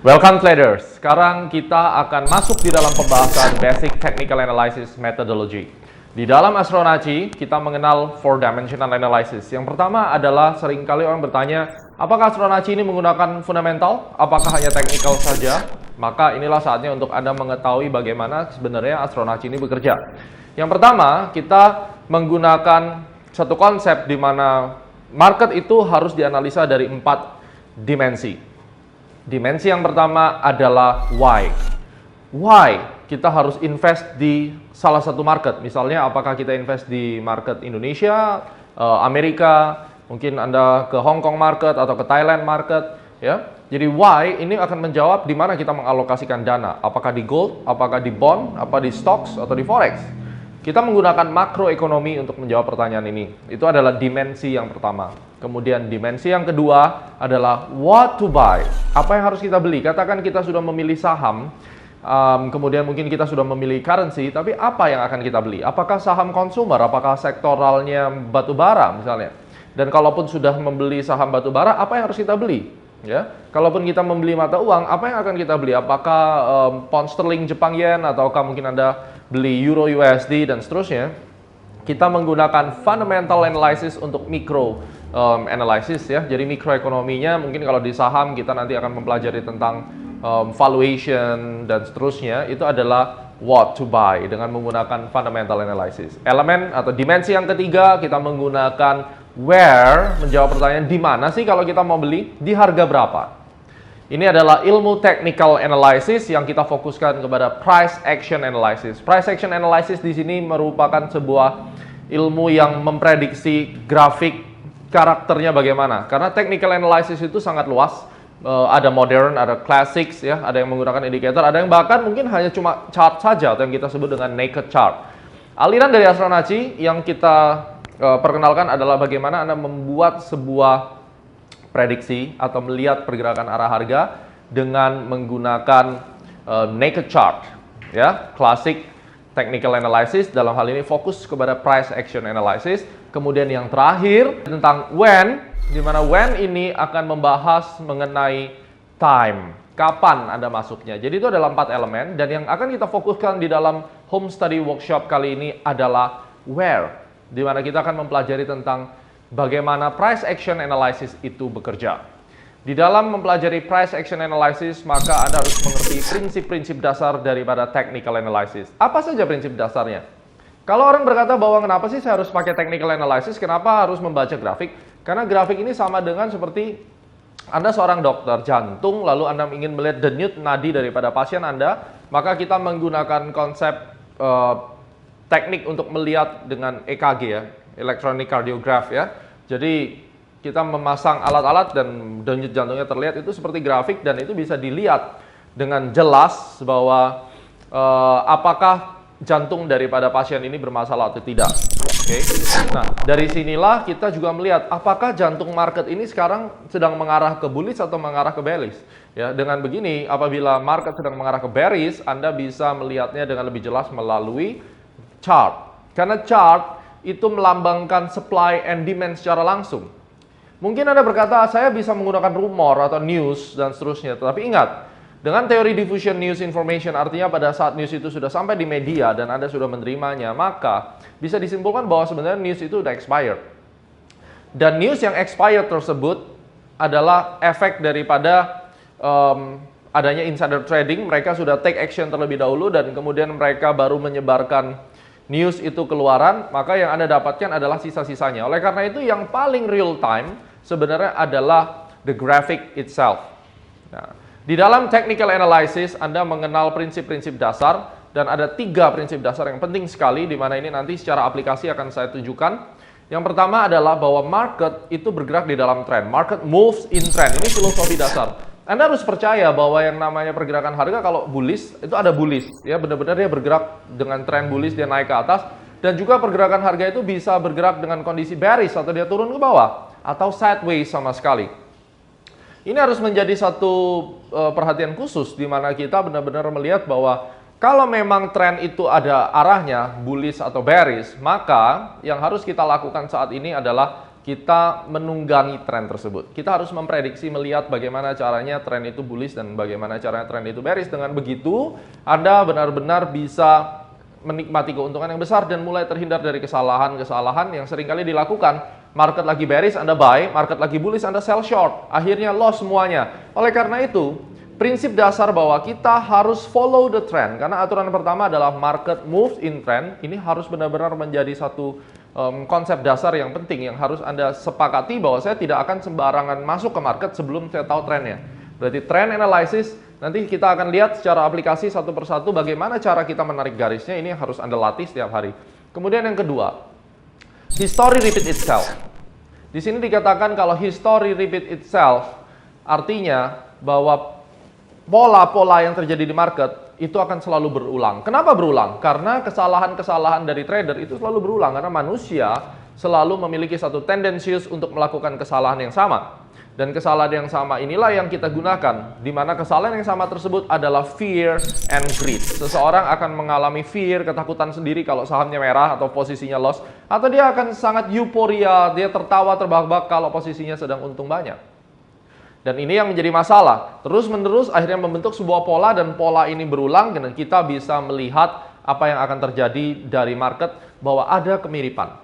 Welcome traders. Sekarang kita akan masuk di dalam pembahasan Basic Technical Analysis Methodology. Di dalam Astronaci, kita mengenal 4-dimensional analysis. Yang pertama adalah seringkali orang bertanya, apakah Astronaci ini menggunakan fundamental? Apakah hanya technical saja? Maka inilah saatnya untuk Anda mengetahui bagaimana sebenarnya Astronaci ini bekerja. Yang pertama, kita menggunakan satu konsep di mana market itu harus dianalisa dari 4 dimensi. Dimensi yang pertama adalah why. Why kita harus invest di salah satu market. Misalnya apakah kita invest di market Indonesia, Amerika, mungkin Anda ke Hong Kong market atau ke Thailand market, ya. Jadi why ini akan menjawab di mana kita mengalokasikan dana. Apakah di gold, apakah di bond, apa di stocks atau di forex. Kita menggunakan makroekonomi untuk menjawab pertanyaan ini. Itu adalah dimensi yang pertama. Kemudian dimensi yang kedua adalah what to buy. Apa yang harus kita beli? Katakan kita sudah memilih saham, kemudian mungkin kita sudah memilih currency, tapi apa yang akan kita beli? Apakah saham consumer? Apakah sektoralnya batubara misalnya? Dan kalaupun sudah membeli saham batubara, apa yang harus kita beli? Ya, kalaupun kita membeli mata uang, apa yang akan kita beli? Apakah pound sterling Jepang yen, ataukah mungkin Anda beli euro USD dan seterusnya? Kita menggunakan fundamental analysis untuk micro analysis, ya. Jadi mikroekonominya mungkin kalau di saham kita nanti akan mempelajari tentang valuation dan seterusnya. Itu adalah what to buy dengan menggunakan fundamental analysis. Elemen atau dimensi yang ketiga kita menggunakan where, menjawab pertanyaan di mana sih kalau kita mau beli, di harga berapa. Ini adalah ilmu technical analysis yang kita fokuskan kepada price action analysis. Price action analysis di sini merupakan sebuah ilmu yang memprediksi grafik karakternya bagaimana. Karena technical analysis itu sangat luas. Ada modern, ada classics, ya, ada yang menggunakan indicator, ada yang bahkan mungkin hanya cuma chart saja atau yang kita sebut dengan naked chart. Aliran dari Astronaci yang kita perkenalkan adalah bagaimana Anda membuat sebuah prediksi atau melihat pergerakan arah harga dengan menggunakan naked chart, ya, classic technical analysis. Dalam hal ini fokus kepada price action analysis. Kemudian yang terakhir tentang when, di mana when ini akan membahas mengenai time, kapan Anda masuknya. Jadi itu adalah 4 elemen, dan yang akan kita fokuskan di dalam home study workshop kali ini adalah where, di mana kita akan mempelajari tentang bagaimana price action analysis itu bekerja. Di dalam mempelajari price action analysis, maka Anda harus mengerti prinsip-prinsip dasar daripada technical analysis. Apa saja prinsip dasarnya? Kalau orang berkata bahwa kenapa sih saya harus pakai technical analysis, kenapa harus membaca grafik? Karena grafik ini sama dengan seperti Anda seorang dokter jantung, lalu Anda ingin melihat denyut nadi daripada pasien Anda, maka kita menggunakan konsep teknik untuk melihat dengan EKG, ya, electronic cardiograph, ya. Jadi kita memasang alat-alat dan denyut jantungnya terlihat, itu seperti grafik, dan itu bisa dilihat dengan jelas bahwa apakah jantung daripada pasien ini bermasalah atau tidak. Oke. Nah, dari sinilah kita juga melihat apakah jantung market ini sekarang sedang mengarah ke bullish atau mengarah ke bearish. Ya, dengan begini, apabila market sedang mengarah ke bearish, Anda bisa melihatnya dengan lebih jelas melalui chart. Karena chart itu melambangkan supply and demand secara langsung. Mungkin Anda berkata, saya bisa menggunakan rumor atau news dan seterusnya. Tetapi ingat, dengan teori diffusion news information, artinya pada saat news itu sudah sampai di media dan Anda sudah menerimanya, maka bisa disimpulkan bahwa sebenarnya news itu sudah expired. Dan news yang expired tersebut adalah efek daripada adanya insider trading. Mereka sudah take action terlebih dahulu dan kemudian mereka baru menyebarkan news itu keluaran, maka yang Anda dapatkan adalah sisa-sisanya. Oleh karena itu yang paling real time sebenarnya adalah the graphic itself. Nah, di dalam technical analysis Anda mengenal prinsip-prinsip dasar, dan ada 3 prinsip dasar yang penting sekali, di mana ini nanti secara aplikasi akan saya tunjukkan. Yang pertama adalah bahwa market itu bergerak di dalam trend. Market moves in trend. Ini filosofi dasar. Anda harus percaya bahwa yang namanya pergerakan harga kalau bullish, itu ada bullish. Ya, benar-benar dia bergerak dengan tren bullish, dia naik ke atas. Dan juga pergerakan harga itu bisa bergerak dengan kondisi bearish, atau dia turun ke bawah, atau sideways sama sekali. Ini harus menjadi satu perhatian khusus, di mana kita benar-benar melihat bahwa kalau memang tren itu ada arahnya, bullish atau bearish, maka yang harus kita lakukan saat ini adalah kita menunggangi tren tersebut. Kita harus memprediksi, melihat bagaimana caranya tren itu bullish dan bagaimana caranya tren itu bearish. Dengan begitu, Anda benar-benar bisa menikmati keuntungan yang besar dan mulai terhindar dari kesalahan-kesalahan yang seringkali dilakukan. Market lagi bearish, Anda buy, market lagi bullish, Anda sell short. Akhirnya loss semuanya. Oleh karena itu, prinsip dasar bahwa kita harus follow the trend. Karena aturan pertama adalah market moves in trend. Ini harus benar-benar menjadi satu konsep dasar yang penting yang harus Anda sepakati, bahwa saya tidak akan sembarangan masuk ke market sebelum saya tahu trennya. Berarti trend analysis, nanti kita akan lihat secara aplikasi satu persatu bagaimana cara kita menarik garisnya. Ini yang harus Anda latih setiap hari. Kemudian yang kedua, history repeat itself. Di sini dikatakan kalau history repeat itself, artinya bahwa pola-pola yang terjadi di market itu akan selalu berulang. Kenapa berulang? Karena kesalahan-kesalahan dari trader itu selalu berulang. Karena manusia selalu memiliki satu tendensius untuk melakukan kesalahan yang sama. Dan kesalahan yang sama inilah yang kita gunakan. Di mana kesalahan yang sama tersebut adalah fear and greed. Seseorang akan mengalami fear, ketakutan sendiri kalau sahamnya merah atau posisinya loss. Atau dia akan sangat euforia, dia tertawa terbahak-bahak kalau posisinya sedang untung banyak. Dan ini yang menjadi masalah. Terus-menerus akhirnya membentuk sebuah pola, dan pola ini berulang, dan kita bisa melihat apa yang akan terjadi dari market, bahwa ada kemiripan.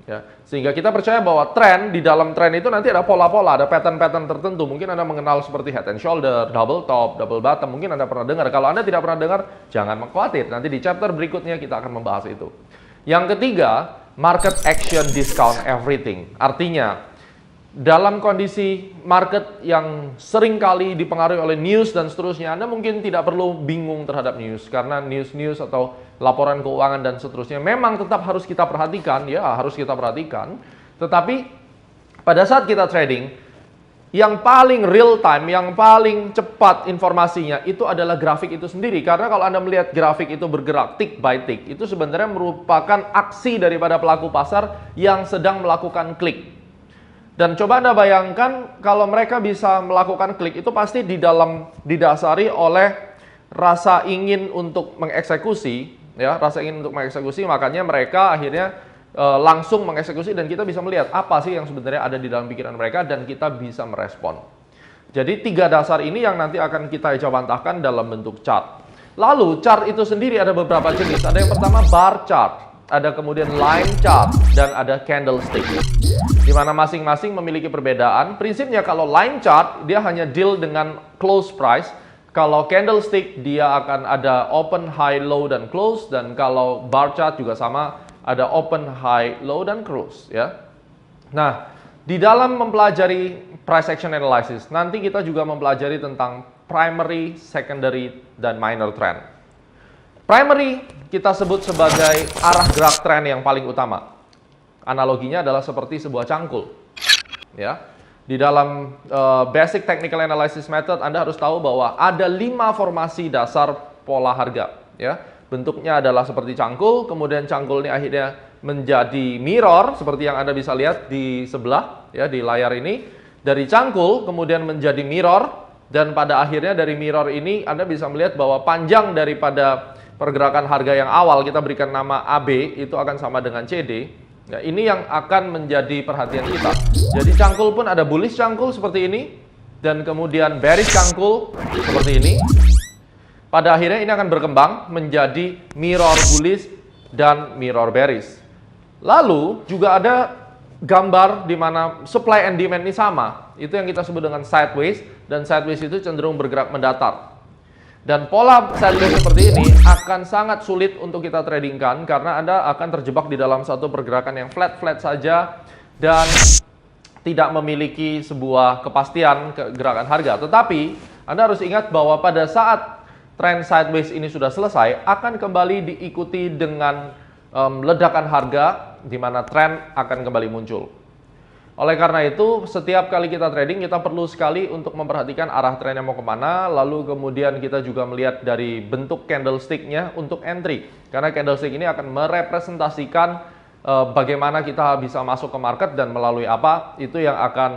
Ya. Sehingga kita percaya bahwa tren, di dalam tren itu nanti ada pola-pola, ada pattern-pattern tertentu. Mungkin Anda mengenal seperti head and shoulder, double top, double bottom. Mungkin Anda pernah dengar. Kalau Anda tidak pernah dengar, jangan khawatir. Nanti di chapter berikutnya kita akan membahas itu. Yang ketiga, market action discount everything. Artinya, dalam kondisi market yang seringkali dipengaruhi oleh news dan seterusnya, Anda mungkin tidak perlu bingung terhadap news, karena news atau laporan keuangan dan seterusnya memang tetap harus kita perhatikan, ya harus kita perhatikan. Tetapi pada saat kita trading, yang paling real time, yang paling cepat informasinya itu adalah grafik itu sendiri. Karena kalau Anda melihat grafik itu bergerak tick by tick, itu sebenarnya merupakan aksi daripada pelaku pasar yang sedang melakukan klik. Dan coba Anda bayangkan kalau mereka bisa melakukan klik, itu pasti didasari oleh rasa ingin untuk mengeksekusi, ya, rasa ingin untuk mengeksekusi, makanya mereka akhirnya langsung mengeksekusi, dan kita bisa melihat apa sih yang sebenarnya ada di dalam pikiran mereka, dan kita bisa merespon. Jadi 3 dasar ini yang nanti akan kita ejawantahkan dalam bentuk chart. Lalu chart itu sendiri ada beberapa jenis. Ada yang pertama bar chart, ada kemudian line chart, dan ada candlestick. Di mana masing-masing memiliki perbedaan. Prinsipnya kalau line chart dia hanya deal dengan close price. Kalau candlestick dia akan ada open, high, low, dan close. Dan kalau bar chart juga sama, ada open, high, low, dan close, ya. Nah, di dalam mempelajari price action analysis, nanti kita juga mempelajari tentang primary, secondary, dan minor trend. Primary kita sebut sebagai arah gerak tren yang paling utama. Analoginya adalah seperti sebuah cangkul. Ya. Di dalam basic technical analysis method, Anda harus tahu bahwa ada 5 formasi dasar pola harga. Ya. Bentuknya adalah seperti cangkul, kemudian cangkul ini akhirnya menjadi mirror, seperti yang Anda bisa lihat di sebelah, ya, di layar ini. Dari cangkul kemudian menjadi mirror, dan pada akhirnya dari mirror ini Anda bisa melihat bahwa panjang daripada pergerakan harga yang awal kita berikan nama AB itu akan sama dengan CD. Nah, ini yang akan menjadi perhatian kita. Jadi cangkul pun ada bullish cangkul seperti ini, dan kemudian bearish cangkul seperti ini. Pada akhirnya ini akan berkembang menjadi mirror bullish dan mirror bearish. Lalu juga ada gambar di mana supply and demand ini sama. Itu yang kita sebut dengan sideways, dan sideways itu cenderung bergerak mendatar. Dan pola sideways seperti ini akan sangat sulit untuk kita tradingkan, karena Anda akan terjebak di dalam satu pergerakan yang flat-flat saja dan tidak memiliki sebuah kepastian gerakan harga. Tetapi Anda harus ingat bahwa pada saat tren sideways ini sudah selesai, akan kembali diikuti dengan ledakan harga, di mana tren akan kembali muncul. Oleh karena itu, setiap kali kita trading, kita perlu sekali untuk memperhatikan arah trennya mau kemana, lalu kemudian kita juga melihat dari bentuk candlestick-nya untuk entry. Karena candlestick ini akan merepresentasikan bagaimana kita bisa masuk ke market dan melalui apa, itu yang akan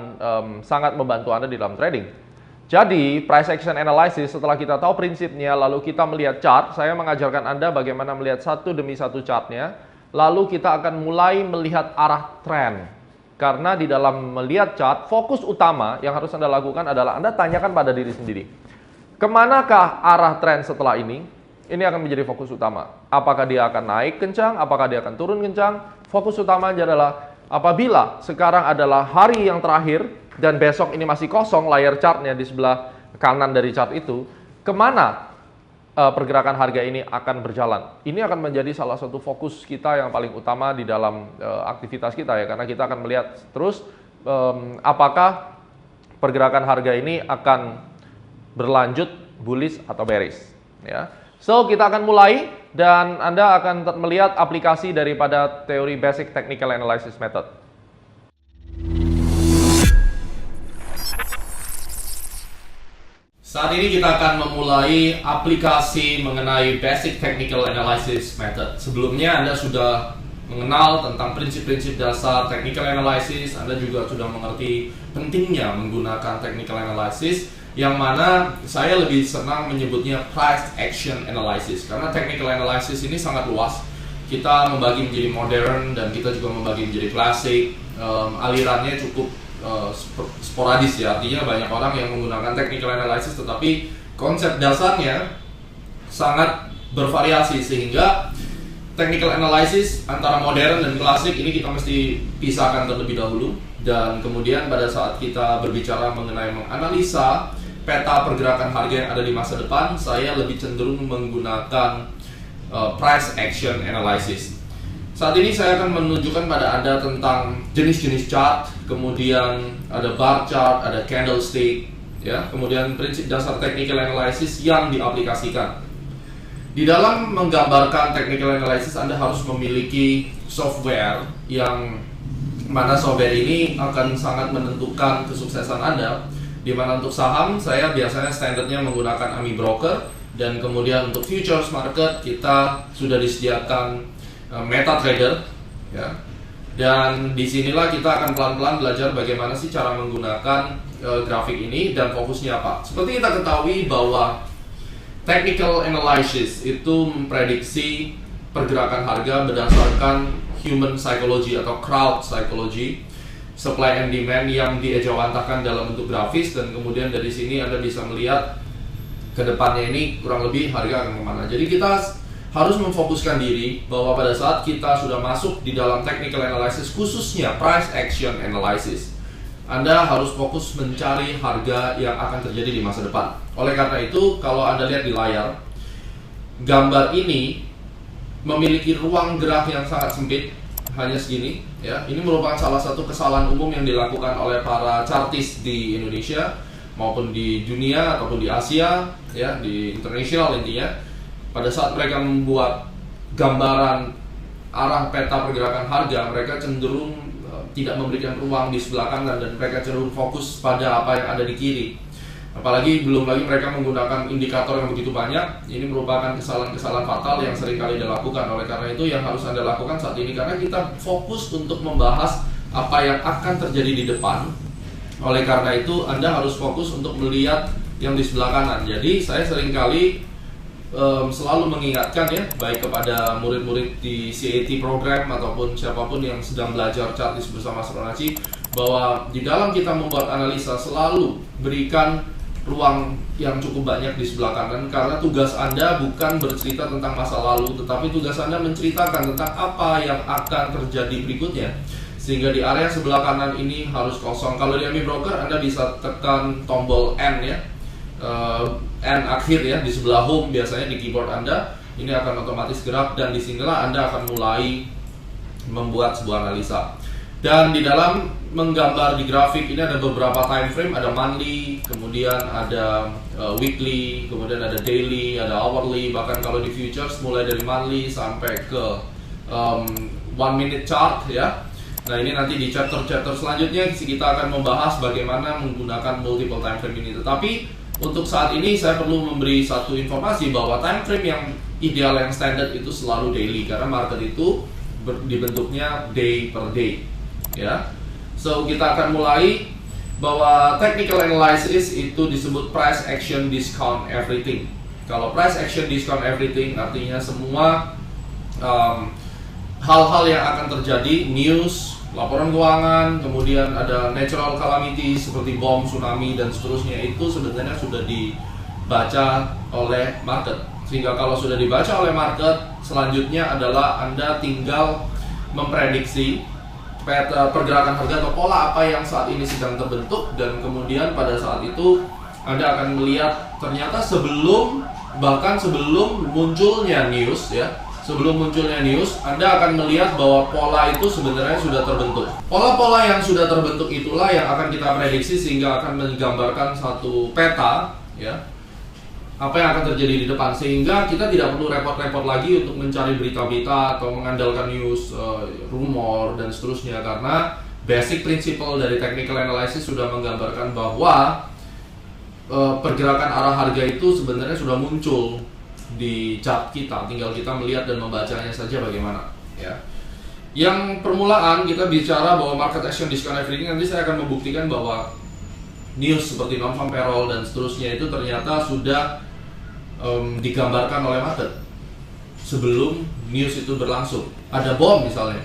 sangat membantu Anda di dalam trading. Jadi, price action analysis, setelah kita tahu prinsipnya, lalu kita melihat chart, saya mengajarkan Anda bagaimana melihat satu demi satu chartnya, lalu kita akan mulai melihat arah tren. Karena di dalam melihat chart, fokus utama yang harus Anda lakukan adalah Anda tanyakan pada diri sendiri. Kemanakah arah tren setelah ini? Ini akan menjadi fokus utama. Apakah dia akan naik kencang? Apakah dia akan turun kencang? Fokus utamanya adalah apabila sekarang adalah hari yang terakhir dan besok ini masih kosong layar chartnya di sebelah kanan dari chart itu, kemana pergerakan harga ini akan berjalan. Ini akan menjadi salah satu fokus kita yang paling utama di dalam aktivitas kita ya, karena kita akan melihat terus apakah pergerakan harga ini akan berlanjut bullish atau bearish ya. So kita akan mulai dan Anda akan melihat aplikasi daripada teori Basic Technical Analysis Method. Saat ini kita akan memulai aplikasi mengenai Basic Technical Analysis Method. Sebelumnya Anda sudah mengenal tentang prinsip-prinsip dasar Technical Analysis, Anda juga sudah mengerti pentingnya menggunakan Technical Analysis, yang mana saya lebih senang menyebutnya Price Action Analysis, karena Technical Analysis ini sangat luas. Kita membagi menjadi modern dan kita juga membagi menjadi klasik. Alirannya cukup sporadis ya, artinya banyak orang yang menggunakan technical analysis tetapi konsep dasarnya sangat bervariasi, sehingga technical analysis antara modern dan klasik ini kita mesti pisahkan terlebih dahulu. Dan kemudian pada saat kita berbicara mengenai menganalisa peta pergerakan harga yang ada di masa depan, saya lebih cenderung menggunakan price action analysis. Saat ini saya akan menunjukkan pada Anda tentang jenis-jenis chart, kemudian ada bar chart, ada candlestick, ya, kemudian prinsip dasar technical analysis yang diaplikasikan. Di dalam menggambarkan technical analysis, Anda harus memiliki software yang mana software ini akan sangat menentukan kesuksesan Anda. Di mana untuk saham, saya biasanya standarnya menggunakan AMI Broker, dan kemudian untuk futures market kita sudah disediakan MetaTrader ya. Dan disinilah kita akan pelan-pelan belajar bagaimana sih cara menggunakan grafik ini dan fokusnya apa. Seperti kita ketahui bahwa technical analysis itu memprediksi pergerakan harga berdasarkan human psychology atau crowd psychology, supply and demand yang diejawantahkan dalam bentuk grafis, dan kemudian dari sini Anda bisa melihat ke depannya ini kurang lebih harga akan kemana. Jadi kita harus memfokuskan diri bahwa pada saat kita sudah masuk di dalam technical analysis, khususnya price action analysis, Anda harus fokus mencari harga yang akan terjadi di masa depan. Oleh karena itu, kalau Anda lihat di layar, gambar ini memiliki ruang gerak yang sangat sempit, hanya segini ya. Ini merupakan salah satu kesalahan umum yang dilakukan oleh para chartis di Indonesia maupun di dunia ataupun di Asia ya, di internasional intinya. Pada saat mereka membuat gambaran arah peta pergerakan harga, mereka cenderung tidak memberikan ruang di sebelah kanan dan mereka cenderung fokus pada apa yang ada di kiri. Apalagi belum lagi mereka menggunakan indikator yang begitu banyak. Ini merupakan kesalahan-kesalahan fatal yang sering kali dilakukan. Oleh karena itu yang harus Anda lakukan saat ini, karena kita fokus untuk membahas apa yang akan terjadi di depan. Oleh karena itu Anda harus fokus untuk melihat yang di sebelah kanan. Jadi saya sering kali selalu mengingatkan ya, baik kepada murid-murid di CAT program ataupun siapapun yang sedang belajar chartis bersama Astronaci, bahwa di dalam kita membuat analisa selalu berikan ruang yang cukup banyak di sebelah kanan, karena tugas Anda bukan bercerita tentang masa lalu, tetapi tugas Anda menceritakan tentang apa yang akan terjadi berikutnya. Sehingga di area sebelah kanan ini harus kosong. Kalau di AMI Broker Anda bisa tekan tombol N ya, N akhir ya, di sebelah home biasanya di keyboard Anda, ini akan otomatis gerak dan disinilah Anda akan mulai membuat sebuah analisa. Dan di dalam menggambar di grafik ini ada beberapa time frame, ada monthly, kemudian ada weekly, kemudian ada daily, ada hourly, bahkan kalau di futures mulai dari monthly sampai ke 1 minute chart ya. Nah ini nanti di chapter-chapter selanjutnya kita akan membahas bagaimana menggunakan multiple time frame ini. Tetapi untuk saat ini saya perlu memberi satu informasi bahwa time frame yang ideal, yang standar itu selalu daily, karena market itu dibentuknya day per day ya. So kita akan mulai bahwa technical analysis itu disebut price action discount everything. Kalau price action discount everything artinya semua hal-hal yang akan terjadi, news laporan keuangan, kemudian ada natural calamity seperti bom, tsunami dan seterusnya, itu sebenarnya sudah dibaca oleh market. Sehingga kalau sudah dibaca oleh market, selanjutnya adalah Anda tinggal memprediksi pergerakan harga atau pola apa yang saat ini sedang terbentuk, dan kemudian pada saat itu Anda akan melihat ternyata bahkan sebelum munculnya news Anda akan melihat bahwa pola itu sebenarnya sudah terbentuk. Pola-pola yang sudah terbentuk itulah yang akan kita prediksi, sehingga akan menggambarkan satu peta, ya, apa yang akan terjadi di depan, sehingga kita tidak perlu repot-repot lagi untuk mencari berita-berita atau mengandalkan news, rumor dan seterusnya, karena basic principle dari technical analysis sudah menggambarkan bahwa pergerakan arah harga itu sebenarnya sudah muncul di chart kita, tinggal kita melihat dan membacanya saja bagaimana, ya. Yang permulaan kita bicara bahwa market action discount everything, nanti saya akan membuktikan bahwa news seperti non-farm payroll dan seterusnya itu ternyata sudah digambarkan oleh market sebelum news itu berlangsung. Ada bom misalnya,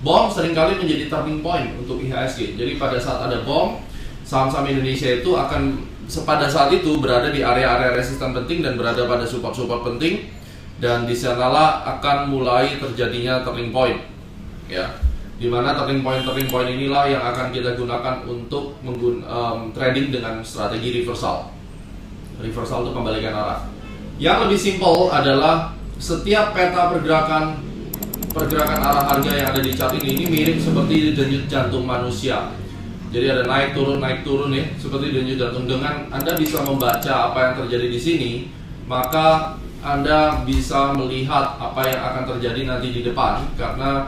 bom seringkali menjadi turning point untuk IHSG. Jadi pada saat ada bom, saham-saham Indonesia itu akan pada saat itu berada di area-area resisten penting dan berada pada support-support penting, dan di sanalah akan mulai terjadinya turning point, ya. Dimana turning point inilah yang akan kita gunakan untuk trading dengan strategi reversal. Reversal itu kembalikan arah. Yang lebih simpel adalah setiap peta pergerakan arah harga yang ada di chart ini mirip seperti denyut jantung manusia. Jadi ada naik turun nih, seperti denyut jantung. Dengan Anda bisa membaca apa yang terjadi di sini, maka Anda bisa melihat apa yang akan terjadi nanti di depan, karena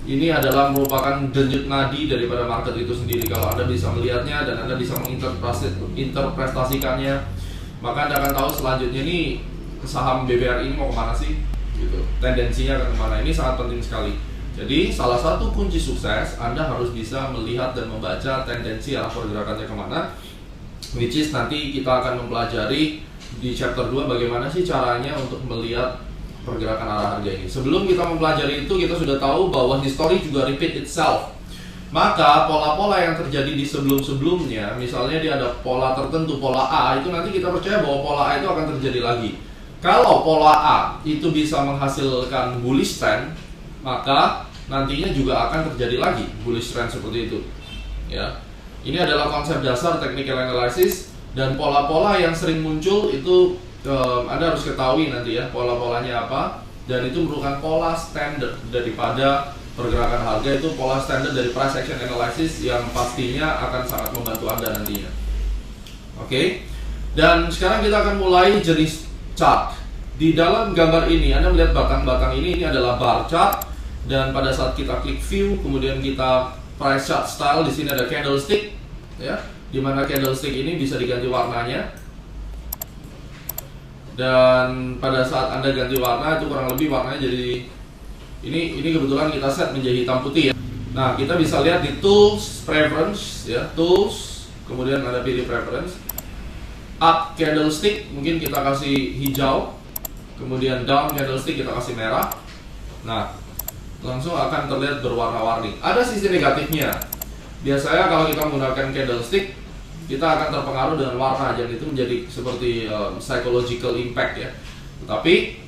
ini adalah merupakan denyut nadi daripada market itu sendiri. Kalau Anda bisa melihatnya dan Anda bisa menginterpretasikannya, maka Anda akan tahu selanjutnya nih saham BBRI ini mau kemana sih, gitu. Tendensinya akan kemana. Ini sangat penting sekali. Jadi salah satu kunci sukses, Anda harus bisa melihat dan membaca tendensi arah pergerakannya kemana, which is nanti kita akan mempelajari di chapter 2 bagaimana sih caranya untuk melihat pergerakan arah harga ini. Sebelum kita mempelajari itu, kita sudah tahu bahwa history juga repeat itself. Maka pola-pola yang terjadi di sebelum-sebelumnya, misalnya dia ada pola tertentu, pola A, itu nanti kita percaya bahwa pola A itu akan terjadi lagi. Kalau pola A itu bisa menghasilkan bullish trend, maka nantinya juga akan terjadi lagi bullish trend seperti itu, ya. Ini adalah konsep dasar technical analysis, dan pola-pola yang sering muncul itu Anda harus ketahui nanti ya pola-polanya apa, dan itu merupakan pola standar daripada pergerakan harga. Itu pola standar dari price action analysis yang pastinya akan sangat membantu Anda nantinya. Oke. Dan sekarang kita akan mulai jenis chart. Di dalam gambar ini Anda melihat batang-batang ini adalah bar chart, dan pada saat kita klik view, kemudian kita price chart style, di sini ada candlestick, ya, dimana candlestick ini bisa diganti warnanya. Dan pada saat Anda ganti warna, itu kurang lebih warnanya jadi ini kebetulan kita set menjadi hitam putih, ya. Nah, kita bisa lihat di tools preference, ya, tools, kemudian Anda pilih preference. Up candlestick mungkin kita kasih hijau, kemudian down candlestick kita kasih merah. Nah, langsung akan terlihat berwarna-warni. Ada sisi negatifnya. Biasanya kalau kita menggunakan candlestick, kita akan terpengaruh dengan warna, dan itu menjadi seperti psychological impact, ya. Tetapi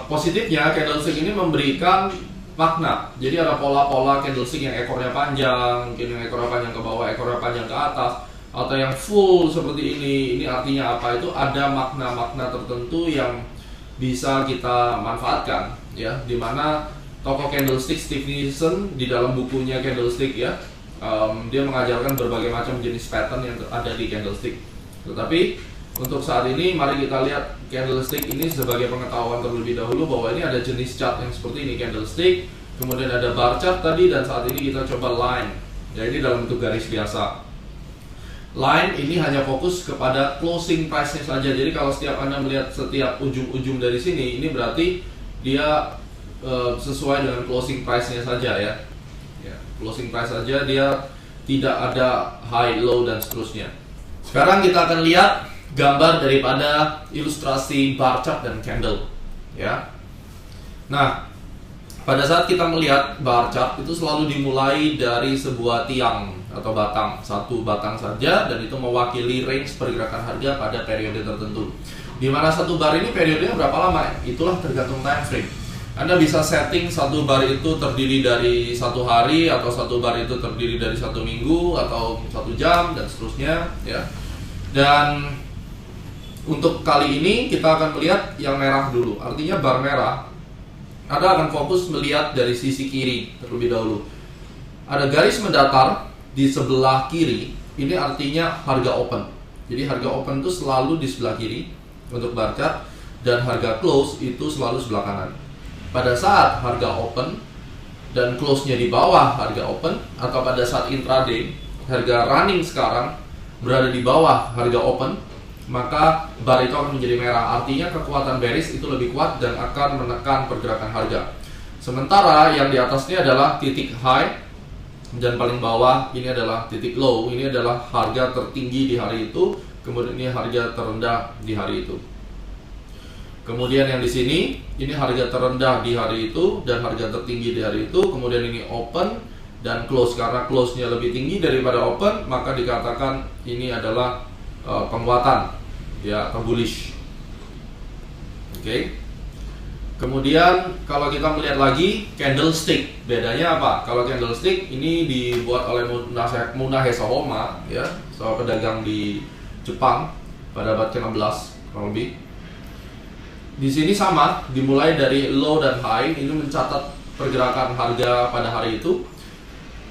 positifnya, candlestick ini memberikan makna. Jadi ada pola-pola candlestick yang ekornya panjang, mungkin yang ekornya panjang ke bawah, ekornya panjang ke atas, atau yang full seperti ini. Ini artinya apa? Itu ada makna-makna tertentu yang bisa kita manfaatkan, ya. Dimana tokoh candlestick Steve Nielsen di dalam bukunya Candlestick, ya, dia mengajarkan berbagai macam jenis pattern yang ada di candlestick. Tetapi untuk saat ini, mari kita lihat candlestick ini sebagai pengetahuan terlebih dahulu bahwa ini ada jenis chart yang seperti ini, candlestick, kemudian ada bar chart tadi, dan saat ini kita coba line. Ya, ini dalam bentuk garis biasa. Line ini hanya fokus kepada closing price-nya saja. Jadi kalau setiap Anda melihat setiap ujung-ujung dari sini, ini berarti dia sesuai dengan closing price-nya saja, ya. Ya, closing price saja, dia tidak ada high, low, dan seterusnya. Sekarang kita akan lihat gambar daripada ilustrasi bar chart dan candle, ya. Nah, pada saat kita melihat bar chart itu selalu dimulai dari sebuah tiang atau batang, satu batang saja, dan itu mewakili range pergerakan harga pada periode tertentu. Di mana satu bar ini periodenya berapa lama? Itulah tergantung time frame. Anda bisa setting satu bar itu terdiri dari 1 hari, atau satu bar itu terdiri dari 1 minggu, atau 1 jam, dan seterusnya, ya. Dan untuk kali ini kita akan melihat yang merah dulu, artinya bar merah. Anda akan fokus melihat dari sisi kiri terlebih dahulu. Ada garis mendatar di sebelah kiri, ini artinya harga open. Jadi harga open itu selalu di sebelah kiri untuk bar chart, dan harga close itu selalu sebelah kanan. Pada saat harga open dan close-nya di bawah harga open, atau pada saat intraday harga running sekarang berada di bawah harga open, maka bar itu akan menjadi merah. Artinya kekuatan bearish itu lebih kuat dan akan menekan pergerakan harga. Sementara yang di atasnya adalah titik high, dan paling bawah ini adalah titik low. Ini adalah harga tertinggi di hari itu, kemudian ini harga terendah di hari itu. Kemudian yang di sini, ini harga terendah di hari itu dan harga tertinggi di hari itu. Kemudian ini open dan close. Karena close-nya lebih tinggi daripada open, maka dikatakan ini adalah penguatan, ya, atau bullish. Oke. Kemudian kalau kita melihat lagi candlestick, bedanya apa? Kalau candlestick ini dibuat oleh Munahe Sohoma, ya, seorang pedagang di Jepang pada abad ke-16 kurang lebih. Di sini sama, dimulai dari low dan high, ini mencatat pergerakan harga pada hari itu.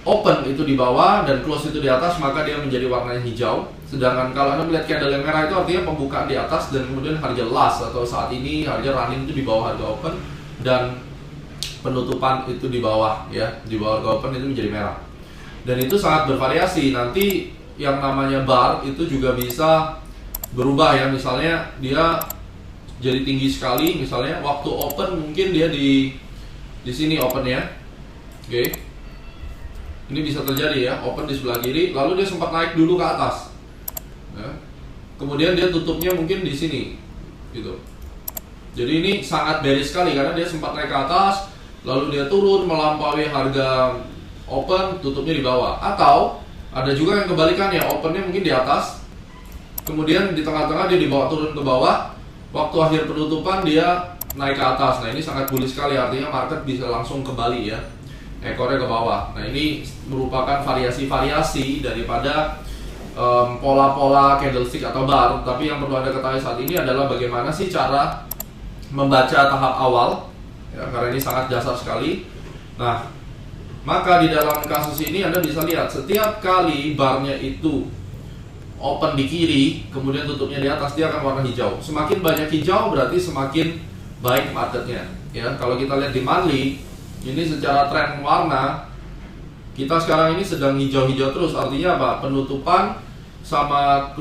Open itu di bawah dan close itu di atas, maka dia menjadi warnanya hijau. Sedangkan kalau Anda melihat candle yang merah itu artinya pembukaan di atas, dan kemudian harga last atau saat ini harga running itu di bawah harga open, dan penutupan itu di bawah, ya, di bawah harga open itu menjadi merah. Dan itu sangat bervariasi. Nanti yang namanya bar itu juga bisa berubah, ya. Misalnya dia jadi tinggi sekali, misalnya waktu open mungkin dia di sini opennya, oke. Ini bisa terjadi, ya, open di sebelah kiri, lalu dia sempat naik dulu ke atas, ya. Kemudian dia tutupnya mungkin di sini, gitu. Jadi ini sangat bearish sekali karena dia sempat naik ke atas, lalu dia turun melampaui harga open, tutupnya di bawah. Atau ada juga yang kebalikannya, opennya mungkin di atas, kemudian di tengah-tengah dia dibawa turun ke bawah, waktu akhir penutupan dia naik ke atas. Nah ini sangat bullish sekali, artinya market bisa langsung kembali, ya, ekornya ke bawah. Nah ini merupakan variasi-variasi daripada pola-pola candlestick atau bar. Tapi yang perlu Anda ketahui saat ini adalah bagaimana sih cara membaca tahap awal, ya, karena ini sangat dasar sekali. Nah, maka di dalam kasus ini Anda bisa lihat setiap kali barnya itu open di kiri, kemudian tutupnya di atas, dia akan warna hijau. Semakin banyak hijau berarti semakin baik marketnya, ya. Kalau kita lihat di monthly, ini secara tren warna, kita sekarang ini sedang hijau-hijau terus. Artinya apa? Penutupan sama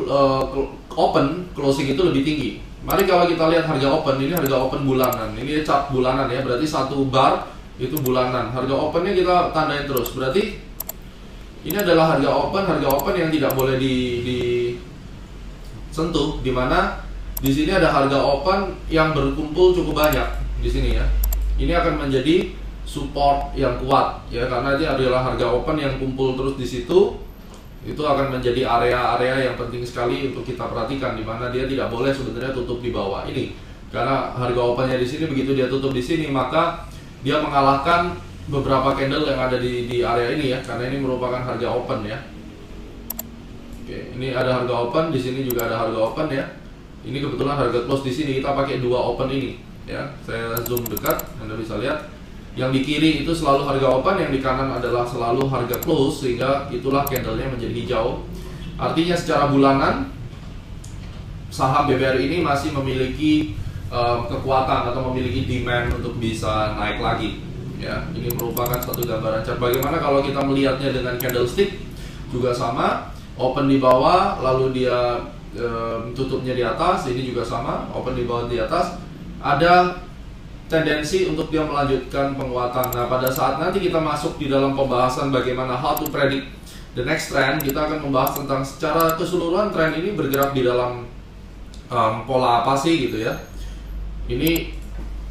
open, closing itu lebih tinggi. Mari kalau kita lihat harga open, ini harga open bulanan. Ini chart bulanan, ya, berarti satu bar itu bulanan. Harga opennya kita tandain terus. Berarti ini adalah harga open yang tidak boleh disentuh, dimana di sini ada harga open yang berkumpul cukup banyak di sini, ya. Ini akan menjadi support yang kuat, ya, karena ini adalah harga open yang kumpul terus di situ. Itu akan menjadi area-area yang penting sekali untuk kita perhatikan, di mana dia tidak boleh sebenarnya tutup di bawah ini, karena harga opennya di sini, begitu dia tutup di sini maka dia mengalahkan beberapa candle yang ada di area ini, ya, karena ini merupakan harga open, ya. Oke, ini ada harga open, di sini juga ada harga open, ya. Ini kebetulan harga close di sini, kita pakai dua open ini, ya. Saya zoom dekat, Anda bisa lihat. Yang di kiri itu selalu harga open, yang di kanan adalah selalu harga close, sehingga itulah candlenya menjadi hijau. Artinya secara bulanan saham BBRI ini masih memiliki kekuatan atau memiliki demand untuk bisa naik lagi, ya. Ini merupakan satu gambaran chart. Bagaimana kalau kita melihatnya dengan candlestick, juga sama, open di bawah lalu dia tutupnya di atas. Ini juga sama, open di bawah di atas. Ada tendensi untuk dia melanjutkan penguatan. Nah, pada saat nanti kita masuk di dalam pembahasan bagaimana how to predict the next trend, kita akan membahas tentang secara keseluruhan tren ini bergerak di dalam pola apa sih, gitu, ya. Ini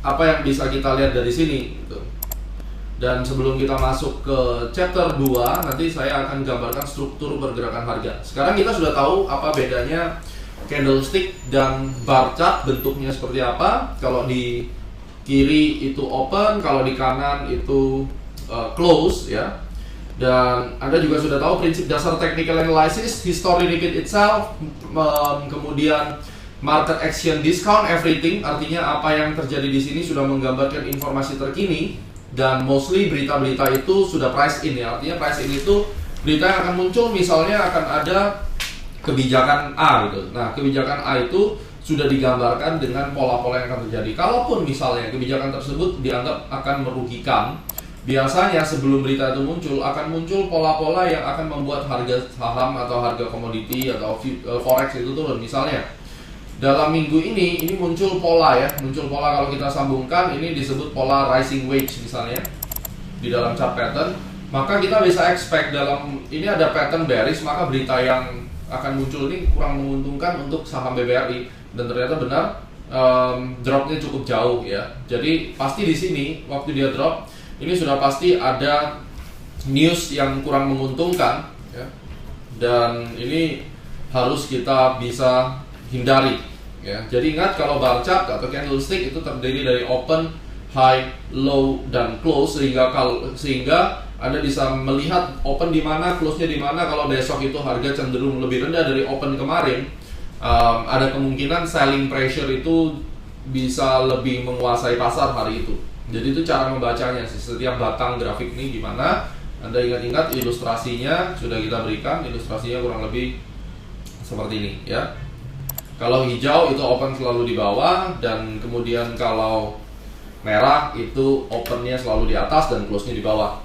apa yang bisa kita lihat dari sini, gitu. Dan sebelum kita masuk ke chapter 2, nanti saya akan gambarkan struktur pergerakan harga. Sekarang kita sudah tahu apa bedanya candlestick dan bar chart, bentuknya seperti apa. Kalau di kiri itu open, kalau di kanan itu close ya. Dan Anda juga sudah tahu prinsip dasar technical analysis, history repeat itself, kemudian market action discount everything, artinya apa yang terjadi di sini sudah menggambarkan informasi terkini, dan mostly berita-berita itu sudah price in ya. Artinya price in itu berita yang akan muncul, misalnya akan ada kebijakan A gitu. Nah, kebijakan A itu sudah digambarkan dengan pola-pola yang akan terjadi. Kalaupun misalnya kebijakan tersebut dianggap akan merugikan, biasanya sebelum berita itu muncul akan muncul pola-pola yang akan membuat harga saham atau harga komoditi atau forex itu turun. Misalnya dalam minggu ini muncul pola ya, muncul pola, kalau kita sambungkan ini disebut pola rising wedge misalnya di dalam chart pattern, maka kita bisa expect dalam ini ada pattern bearish, maka berita yang akan muncul ini kurang menguntungkan untuk saham BBRI, dan ternyata benar dropnya cukup jauh ya. Jadi pasti di sini waktu dia drop ini sudah pasti ada news yang kurang menguntungkan ya, dan ini harus kita bisa hindari ya. Jadi ingat, kalau bar chart atau candlestick itu terdiri dari open, high, low, dan close, sehingga Anda bisa melihat open di mana, close-nya di mana. Kalau besok itu harga cenderung lebih rendah dari open kemarin, ada kemungkinan selling pressure itu bisa lebih menguasai pasar hari itu. Jadi itu cara membacanya, setiap batang grafik ini gimana. Anda ingat-ingat ilustrasinya sudah kita berikan, ilustrasinya kurang lebih seperti ini ya. Kalau hijau itu open selalu di bawah, dan kemudian kalau merah itu opennya selalu di atas dan close-nya di bawah.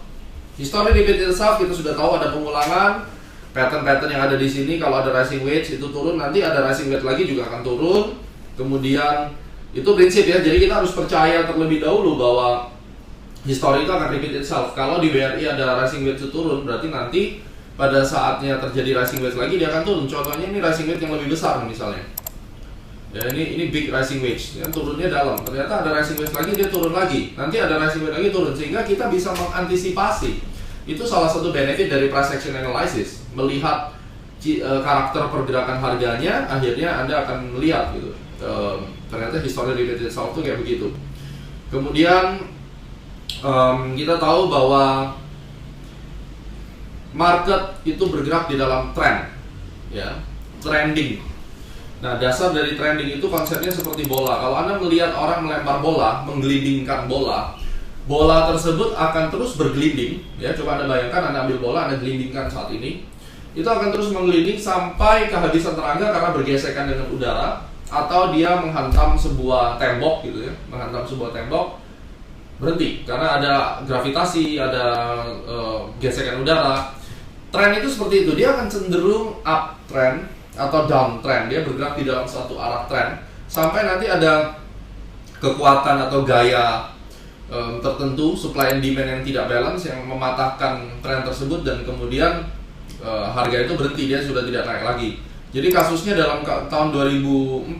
History repeat itself, kita sudah tahu ada pengulangan pattern-pattern yang ada di sini. Kalau ada rising wedge itu turun, nanti ada rising wedge lagi juga akan turun. Kemudian itu prinsip ya, jadi kita harus percaya terlebih dahulu bahwa history itu akan repeat itself. Kalau di BRI ada rising wedge turun, berarti nanti pada saatnya terjadi rising wedge lagi dia akan turun. Contohnya ini rising wedge yang lebih besar misalnya. Ya, ini big rising wedge, yang turunnya dalam. Ternyata ada rising wedge lagi, dia turun lagi. Nanti ada rising wedge lagi turun, sehingga kita bisa mengantisipasi. Itu salah satu benefit dari price action analysis. Melihat karakter pergerakan harganya, akhirnya Anda akan melihat gitu. Ternyata history repeat itself itu kayak begitu. Kemudian kita tahu bahwa market itu bergerak di dalam trend ya, trending. Nah, dasar dari trending itu konsepnya seperti bola. Kalau Anda melihat orang melempar bola, menggelindingkan bola, bola tersebut akan terus bergelinding ya. Coba Anda bayangkan, Anda ambil bola, Anda gelindingkan saat ini, itu akan terus menggelinding sampai kehabisan tenaga karena bergesekan dengan udara, atau dia menghantam sebuah tembok gitu ya, menghantam sebuah tembok, berhenti karena ada gravitasi, ada gesekan udara. Tren itu seperti itu, dia akan cenderung uptrend atau downtrend, dia bergerak di dalam suatu arah tren sampai nanti ada kekuatan atau gaya tertentu, supply and demand yang tidak balance, yang mematahkan tren tersebut, dan kemudian harga itu berhenti, dia sudah tidak naik lagi. Jadi kasusnya dalam tahun 2004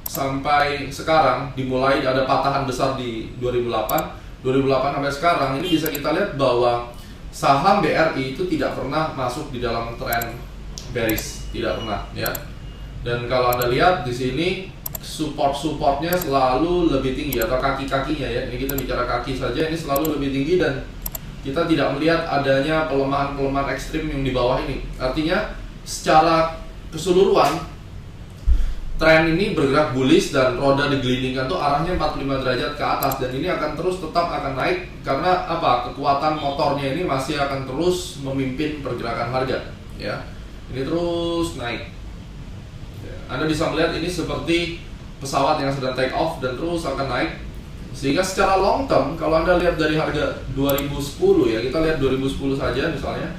sampai sekarang, dimulai ada patahan besar di 2008 sampai sekarang, ini bisa kita lihat bahwa saham BRI itu tidak pernah masuk di dalam tren bearish, tidak pernah ya. Dan kalau Anda lihat di sini, supportnya selalu lebih tinggi, atau kaki-kakinya ya. Ini kita bicara kaki saja, ini selalu lebih tinggi, dan kita tidak melihat adanya pelemahan ekstrim yang di bawah ini. Artinya secara keseluruhan tren ini bergerak bullish, dan roda digelindingkan tuh arahnya 45 derajat ke atas, dan ini akan terus tetap akan naik karena apa? Kekuatan motornya ini masih akan terus memimpin pergerakan harga ya. Ini terus naik. Anda bisa melihat ini seperti pesawat yang sedang take off dan terus akan naik. Sehingga secara long term, kalau Anda lihat dari harga 2010 ya, kita lihat 2010 saja misalnya,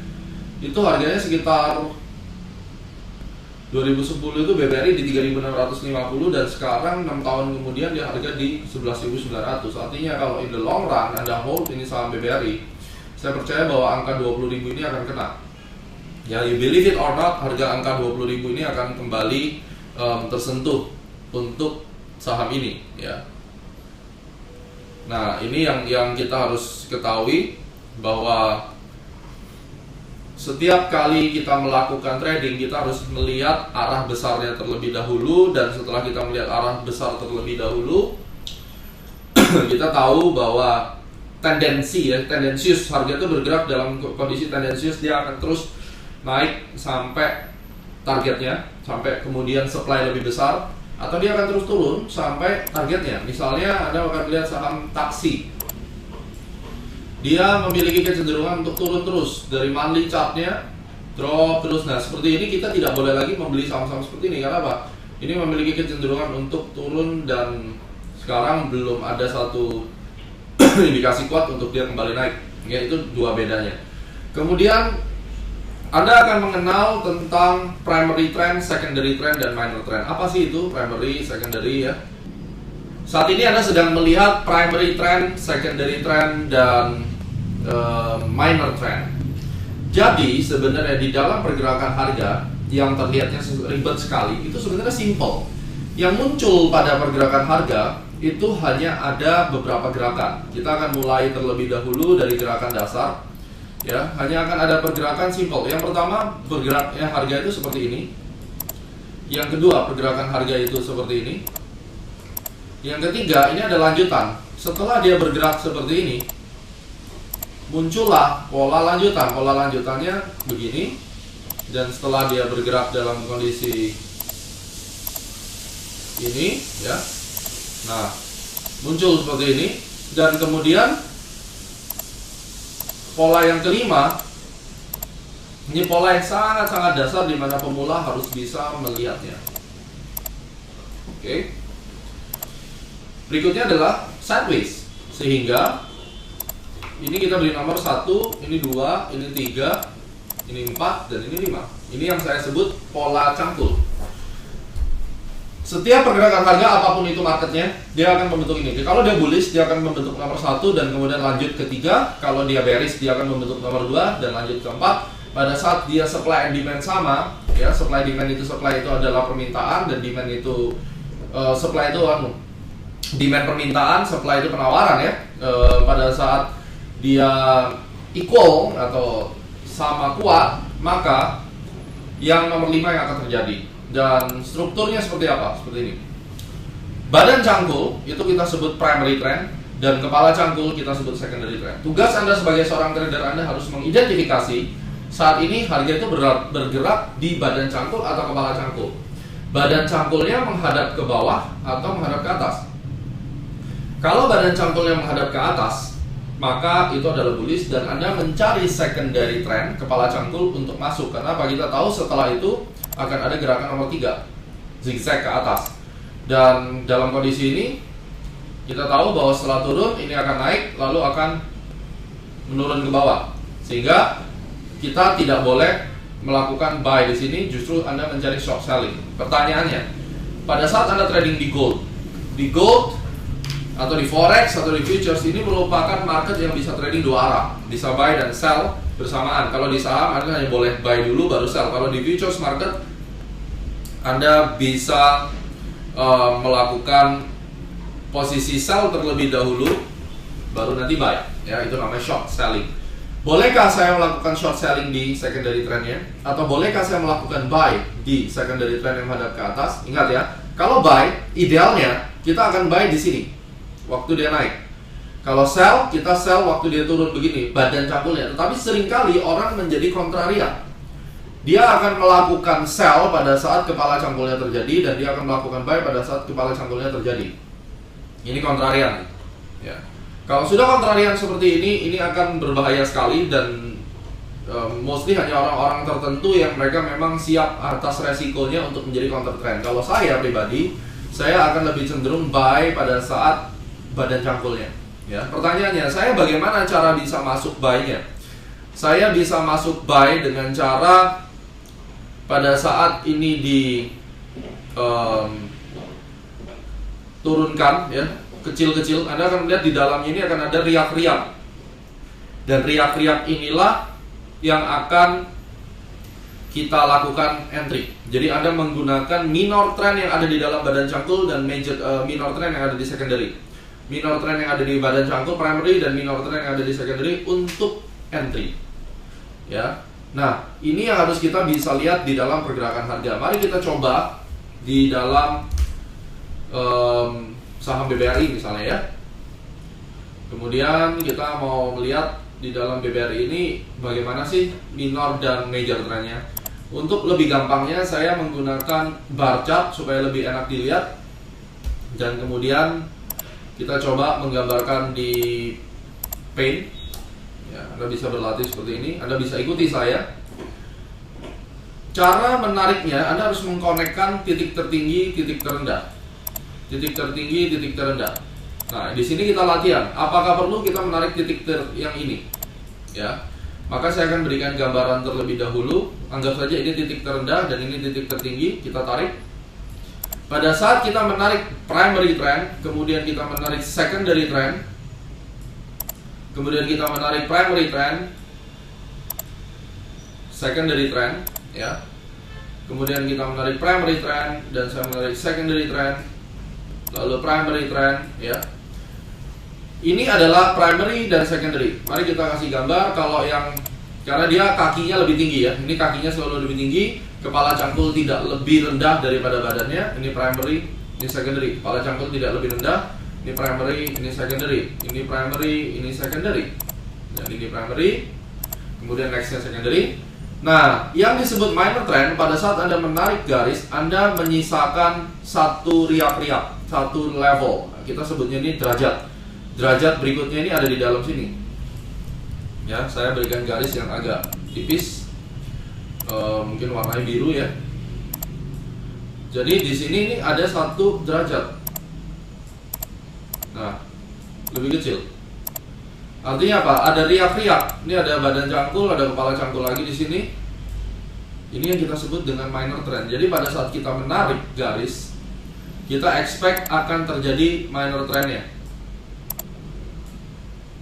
itu harganya sekitar 2010 itu BBRI di 3.650, dan sekarang 6 tahun kemudian dia harga di 11.900. Artinya kalau in the long run Anda hold ini saham BBRI, saya percaya bahwa angka 20.000 ini akan kena. Ya, you believe it or not, harga angka 20.000 ini akan kembali tersentuh untuk saham ini ya. Nah, ini yang kita harus ketahui, bahwa setiap kali kita melakukan trading, kita harus melihat arah besarnya terlebih dahulu. Dan setelah kita melihat arah besar terlebih dahulu, kita tahu bahwa tendensius, harga itu bergerak dalam kondisi tendensius, dia akan terus naik sampai targetnya, sampai kemudian supply lebih besar, atau dia akan terus turun sampai targetnya. Misalnya Anda akan lihat saham taksi, dia memiliki kecenderungan untuk turun terus dari monthly chartnya, drop terus. Nah, seperti ini kita tidak boleh lagi membeli saham-saham seperti ini. Karena apa? Ini memiliki kecenderungan untuk turun, dan sekarang belum ada satu indikasi kuat untuk dia kembali naik. Ya, itu dua bedanya. Kemudian Anda akan mengenal tentang primary trend, secondary trend, dan minor trend. Apa sih itu primary, secondary ya? Saat ini Anda sedang melihat primary trend, secondary trend, dan minor trend. Jadi sebenarnya di dalam pergerakan harga yang terlihatnya ribet sekali, itu sebenarnya simple. Yang muncul pada pergerakan harga itu hanya ada beberapa gerakan. Kita akan mulai terlebih dahulu dari gerakan dasar. Ya, hanya akan ada pergerakan simple. Yang pertama, bergeraknya harga itu seperti ini. Yang kedua, pergerakan harga itu seperti ini. Yang ketiga, ini ada lanjutan. Setelah dia bergerak seperti ini, muncullah pola lanjutan. Pola lanjutannya begini. Dan setelah dia bergerak dalam kondisi ini, ya. Nah, muncul seperti ini. Dan kemudian pola yang kelima, ini pola yang sangat-sangat dasar di mana pemula harus bisa melihatnya. Oke. Berikutnya adalah sideways. Sehingga ini kita beli nomor 1, ini 2, ini 3, ini 4, dan ini 5. Ini yang saya sebut pola cangkul. Setiap pergerakan harga apapun itu marketnya, dia akan membentuk ini. Kalau dia bullish, dia akan membentuk nomor 1 dan kemudian lanjut ke 3. Kalau dia bearish, dia akan membentuk nomor 2 dan lanjut ke 4. Pada saat dia supply and demand sama, ya, supply itu adalah permintaan, dan demand itu supply itu demand permintaan, supply itu penawaran, ya. Pada saat dia equal atau sama kuat, maka yang nomor 5 yang akan terjadi. Dan strukturnya seperti apa? Seperti ini. Badan cangkul itu kita sebut primary trend, dan kepala cangkul kita sebut secondary trend. Tugas Anda sebagai seorang trader, Anda harus mengidentifikasi saat ini harga itu bergerak di badan cangkul atau kepala cangkul. Badan cangkulnya menghadap ke bawah atau menghadap ke atas. Kalau badan cangkulnya menghadap ke atas, maka itu adalah bullish, dan Anda mencari secondary trend, kepala cangkul, untuk masuk. Karena apa? Kita tahu setelah itu akan ada gerakan nomor 3, zigzag ke atas. Dan dalam kondisi ini kita tahu bahwa setelah turun ini akan naik, lalu akan menurun ke bawah. Sehingga kita tidak boleh melakukan buy di sini, justru Anda mencari short selling. Pertanyaannya, pada saat Anda trading di gold atau di forex atau di futures, ini merupakan market yang bisa trading dua arah, bisa buy dan sell bersamaan. Kalau di saham Anda hanya boleh buy dulu baru sell. Kalau di futures market Anda bisa melakukan posisi sell terlebih dahulu baru nanti buy. Ya, itu namanya short selling. Bolehkah saya melakukan short selling di secondary trendnya? Atau bolehkah saya melakukan buy di secondary trend yang menghadap ke atas? Ingat ya, kalau buy, idealnya kita akan buy di sini waktu dia naik. Kalau sell, kita sell waktu dia turun begini, badan cangkulnya. Tetapi seringkali orang menjadi kontrarian. Dia akan melakukan sell pada saat kepala cangkulnya terjadi, dan dia akan melakukan buy pada saat kepala cangkulnya terjadi. Ini kontrarian. Ya. Kalau sudah kontrarian seperti ini akan berbahaya sekali, dan mostly hanya orang-orang tertentu yang mereka memang siap atas resikonya untuk menjadi counter trend. Kalau saya pribadi, saya akan lebih cenderung buy pada saat badan cangkulnya. Ya, pertanyaannya, saya bagaimana cara bisa masuk buy-nya? Saya bisa masuk buy dengan cara pada saat ini turunkan, ya, kecil-kecil. Anda akan melihat di dalamnya ini akan ada riak-riak, dan riak-riak inilah yang akan kita lakukan entry. Jadi Anda menggunakan minor trend yang ada di dalam badan cangkul dan major minor trend yang ada di secondary. minor trend yang ada di badan cangkul primary dan minor trend yang ada di secondary untuk entry. Ya. Nah, ini yang harus kita bisa lihat di dalam pergerakan harga. Mari kita coba di dalam saham BBRI misalnya ya. Kemudian kita mau melihat di dalam BBRI ini bagaimana sih minor dan major trendnya. Untuk lebih gampangnya saya menggunakan bar chart supaya lebih enak dilihat. Dan kemudian kita coba menggambarkan di pane. Ya, Anda bisa berlatih seperti ini. Anda bisa ikuti saya. Cara menariknya, Anda harus mengkonekkan titik tertinggi, titik terendah. Titik tertinggi, titik terendah. Nah, di sini kita latihan. Apakah perlu kita menarik titik yang ini? Ya, maka saya akan berikan gambaran terlebih dahulu. Anggap saja ini titik terendah dan ini titik tertinggi. Kita tarik. Pada saat kita menarik primary trend, kemudian kita menarik secondary trend, kemudian kita menarik primary trend, secondary trend, ya. Kemudian kita menarik primary trend dan saya menarik secondary trend, lalu primary trend, ya. Ini adalah primary dan secondary. Mari kita kasih gambar kalau yang karena dia kakinya lebih tinggi ya. Ini kakinya selalu lebih tinggi, kepala cangkul tidak lebih rendah daripada badannya. Ini primary, ini secondary. Kepala cangkul tidak lebih rendah. Ini primary, ini secondary. Ini primary, ini secondary. Dan ini primary. Kemudian nextnya secondary. Nah, yang disebut minor trend pada saat Anda menarik garis, Anda menyisakan satu riak-riak, satu level. Kita sebutnya ini derajat. Derajat berikutnya ini ada di dalam sini. Ya, saya berikan garis yang agak tipis, mungkin warnanya biru ya. Jadi di sini ini ada satu derajat. Nah, lebih kecil. Artinya apa? Ada riak-riak. Ini ada badan cangkul, ada kepala cangkul lagi di sini. Ini yang kita sebut dengan minor trend. Jadi pada saat kita menarik garis, kita expect akan terjadi minor trendnya.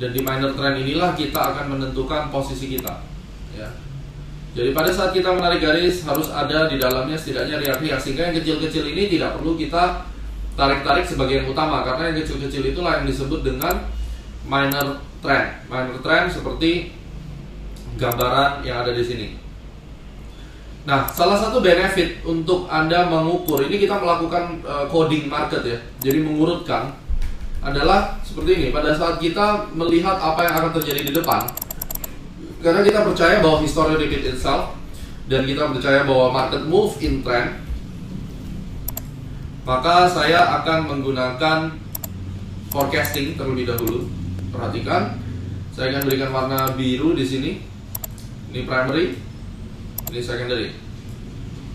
Dan di minor trend inilah kita akan menentukan posisi kita. Ya. Jadi pada saat kita menarik garis harus ada di dalamnya setidaknya riak-riak, sehingga yang kecil-kecil ini tidak perlu kita tarik-tarik sebagai yang utama, karena yang kecil-kecil itulah yang disebut dengan minor trend. Minor trend seperti gambaran yang ada di sini. Nah, salah satu benefit untuk Anda mengukur, ini kita melakukan coding market ya. Jadi mengurutkan adalah seperti ini. Pada saat kita melihat apa yang akan terjadi di depan, karena kita percaya bahwa history repeat itself dan kita percaya bahwa market move in trend, maka saya akan menggunakan forecasting terlebih dahulu. Perhatikan, saya akan berikan warna biru di sini. Ini primary, ini secondary.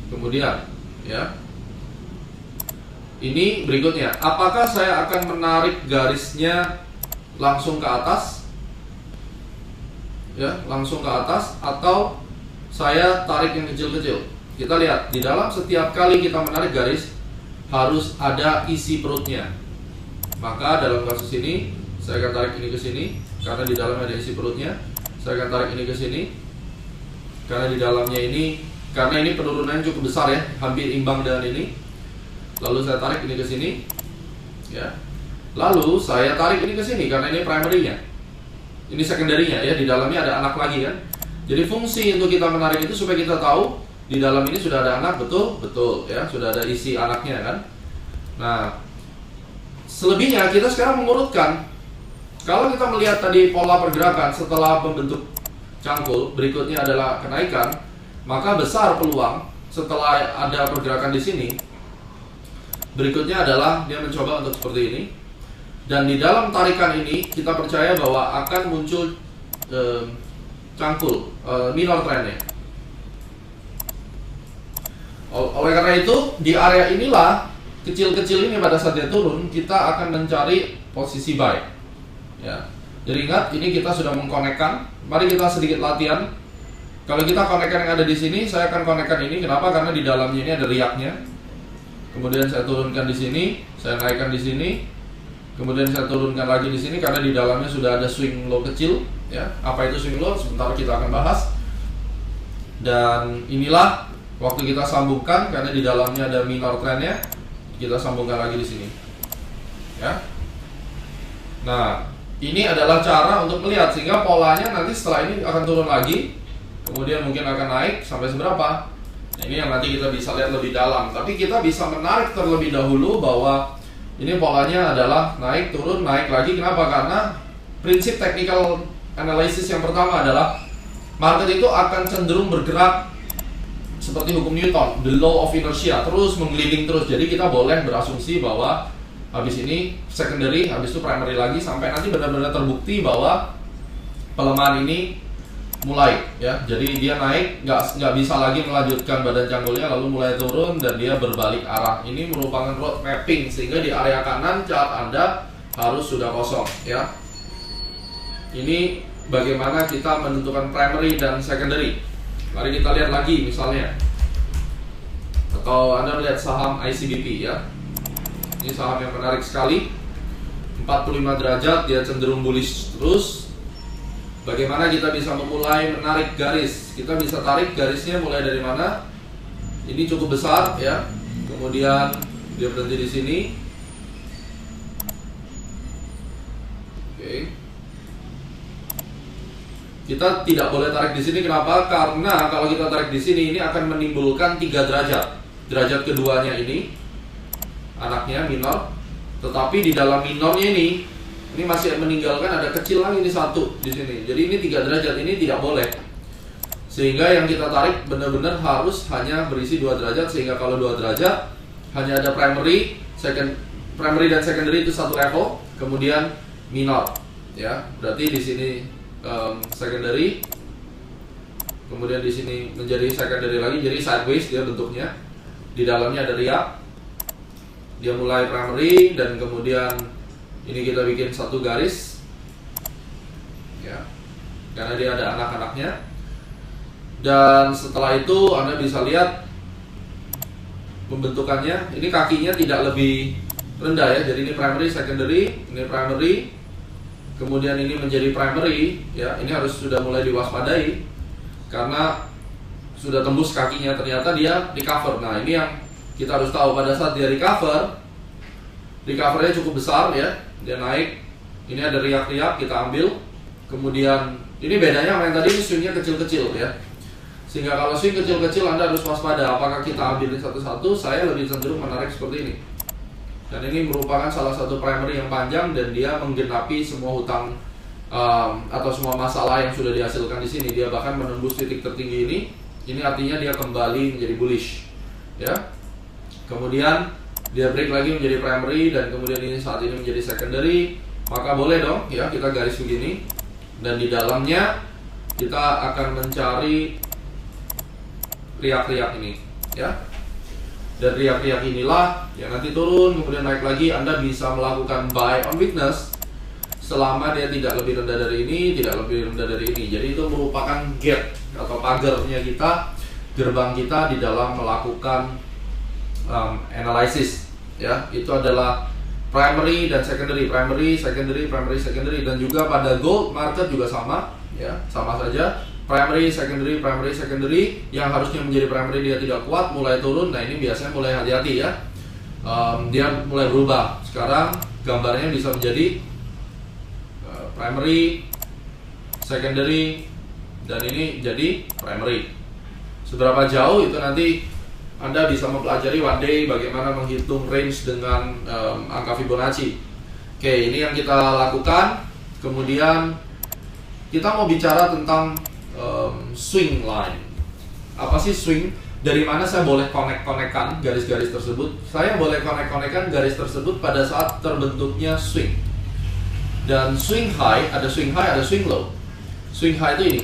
Kemudian, ya. Ini berikutnya. Apakah saya akan menarik garisnya langsung ke atas? Ya, langsung ke atas, atau saya tarik yang kecil-kecil. Kita lihat, di dalam setiap kali kita menarik garis harus ada isi perutnya. Maka dalam kasus ini saya akan tarik ini ke sini karena di dalamnya ada isi perutnya. Saya akan tarik ini ke sini karena di dalamnya ini, karena ini penurunannya cukup besar ya, hampir imbang dengan ini. Lalu saya tarik ini ke sini, ya. Lalu saya tarik ini ke sini karena ini primary-nya. Ini secondary-nya ya, di dalamnya ada anak lagi kan. Jadi fungsi untuk kita menarik itu supaya kita tahu di dalam ini sudah ada anak, betul, betul ya, sudah ada isi anaknya kan. Nah, selebihnya kita sekarang mengurutkan. Kalau kita melihat tadi pola pergerakan setelah membentuk cangkul, berikutnya adalah kenaikan, maka besar peluang setelah ada pergerakan di sini. Berikutnya adalah dia mencoba untuk seperti ini. Dan di dalam tarikan ini kita percaya bahwa akan muncul cangkul, minor trendnya. Oleh karena itu, di area inilah kecil-kecil ini pada saat dia turun, kita akan mencari posisi buy. Ya. Jadi ingat, ini kita sudah mengkonekkan. Mari kita sedikit latihan. Kalau kita konekkan yang ada di sini, saya akan konekkan ini. Kenapa? Karena di dalamnya ini ada riaknya. Kemudian saya turunkan di sini, saya naikkan di sini. Kemudian saya turunkan lagi di sini karena di dalamnya sudah ada swing low kecil. Ya, apa itu swing low? Sebentar kita akan bahas. Dan inilah waktu kita sambungkan karena di dalamnya ada minor trendnya. Kita sambungkan lagi di sini. Ya. Nah, ini adalah cara untuk melihat sehingga polanya nanti setelah ini akan turun lagi, kemudian mungkin akan naik sampai seberapa. Nah, ini yang nanti kita bisa lihat lebih dalam. Tapi kita bisa menarik terlebih dahulu bahwa ini polanya adalah naik, turun, naik lagi. Kenapa? Karena prinsip technical analysis yang pertama adalah market itu akan cenderung bergerak seperti hukum Newton, the law of inertia, terus menggelinding terus. Jadi kita boleh berasumsi bahwa habis ini secondary, habis itu primary lagi sampai nanti benar-benar terbukti bahwa pelemahan ini mulai, ya. Jadi dia naik, nggak bisa lagi melanjutkan badan cangkulnya, lalu mulai turun dan dia berbalik arah. Ini merupakan road mapping sehingga di area kanan chart Anda harus sudah kosong, ya. Ini bagaimana kita menentukan primary dan secondary. Mari kita lihat lagi misalnya, atau Anda melihat saham ICBP, ya. Ini saham yang menarik sekali, 45 derajat, dia cenderung bullish terus. Bagaimana kita bisa memulai menarik garis? Kita bisa tarik garisnya mulai dari mana? Ini cukup besar, ya. Kemudian dia berhenti di sini. Oke. Kita tidak boleh tarik di sini. Kenapa? Karena kalau kita tarik di sini, ini akan menimbulkan 3 derajat. Derajat keduanya ini, anaknya minor. Tetapi di dalam minornya ini masih meninggalkan ada kecil lagi, ini 1 di sini. Jadi ini 3 derajat, ini tidak boleh. Sehingga yang kita tarik benar-benar harus hanya berisi 2 derajat. Sehingga kalau 2 derajat hanya ada primary, primary dan secondary itu 1 level, kemudian minor, ya. Berarti di sini secondary, kemudian di sini menjadi secondary lagi, jadi sideways dia bentuknya. Di dalamnya ada riak. Dia mulai primary dan kemudian ini kita bikin 1 garis, ya, karena dia ada anak-anaknya. Dan setelah itu Anda bisa lihat pembentukannya. Ini kakinya tidak lebih rendah, ya. Jadi ini primary, secondary, ini primary. Kemudian ini menjadi primary, ya. Ini harus sudah mulai diwaspadai karena sudah tembus kakinya, ternyata dia recover. Nah, ini yang kita harus tahu. Pada saat dia recovernya cukup besar, ya. Dia naik. Ini ada riak-riak, kita ambil. Kemudian ini bedanya sama yang tadi, swingnya kecil-kecil, ya. Sehingga kalau swing kecil-kecil Anda harus waspada. Apakah kita ambilin satu-satu? Saya lebih cenderung menarik seperti ini. Dan ini merupakan salah satu primary yang panjang dan dia menggenapi semua hutang atau semua masalah yang sudah dihasilkan di sini. Dia bahkan menembus titik tertinggi ini. Ini artinya dia kembali menjadi bullish, ya. Kemudian dia break lagi menjadi primary dan kemudian ini saat ini menjadi secondary. Maka boleh dong, ya, kita garis begini. Dan di dalamnya kita akan mencari riak-riak ini, ya. Dan riak-riak inilah yang nanti turun kemudian naik lagi. Anda bisa melakukan buy on weakness selama dia tidak lebih rendah dari ini, tidak lebih rendah dari ini. Jadi itu merupakan gate atau pagarnya kita, gerbang kita di dalam melakukan analysis, ya. Itu adalah primary dan secondary, primary, secondary, primary, secondary. Dan juga pada gold market juga sama, ya, sama saja. Primary, secondary, primary, secondary. Yang harusnya menjadi primary dia tidak kuat, mulai turun. Nah, ini biasanya mulai hati-hati, ya. Dia mulai berubah. Sekarang gambarnya bisa menjadi primary, secondary, dan ini jadi primary. Seberapa jauh itu nanti Anda bisa mempelajari one day bagaimana menghitung range dengan angka Fibonacci. Oke, ini yang kita lakukan. Kemudian kita mau bicara tentang swing line. Apa sih swing? Dari mana saya boleh connect-connectkan garis-garis tersebut? Saya boleh connect-connectkan garis tersebut pada saat terbentuknya swing. Dan swing high, ada swing high, ada swing low. Swing high itu ini,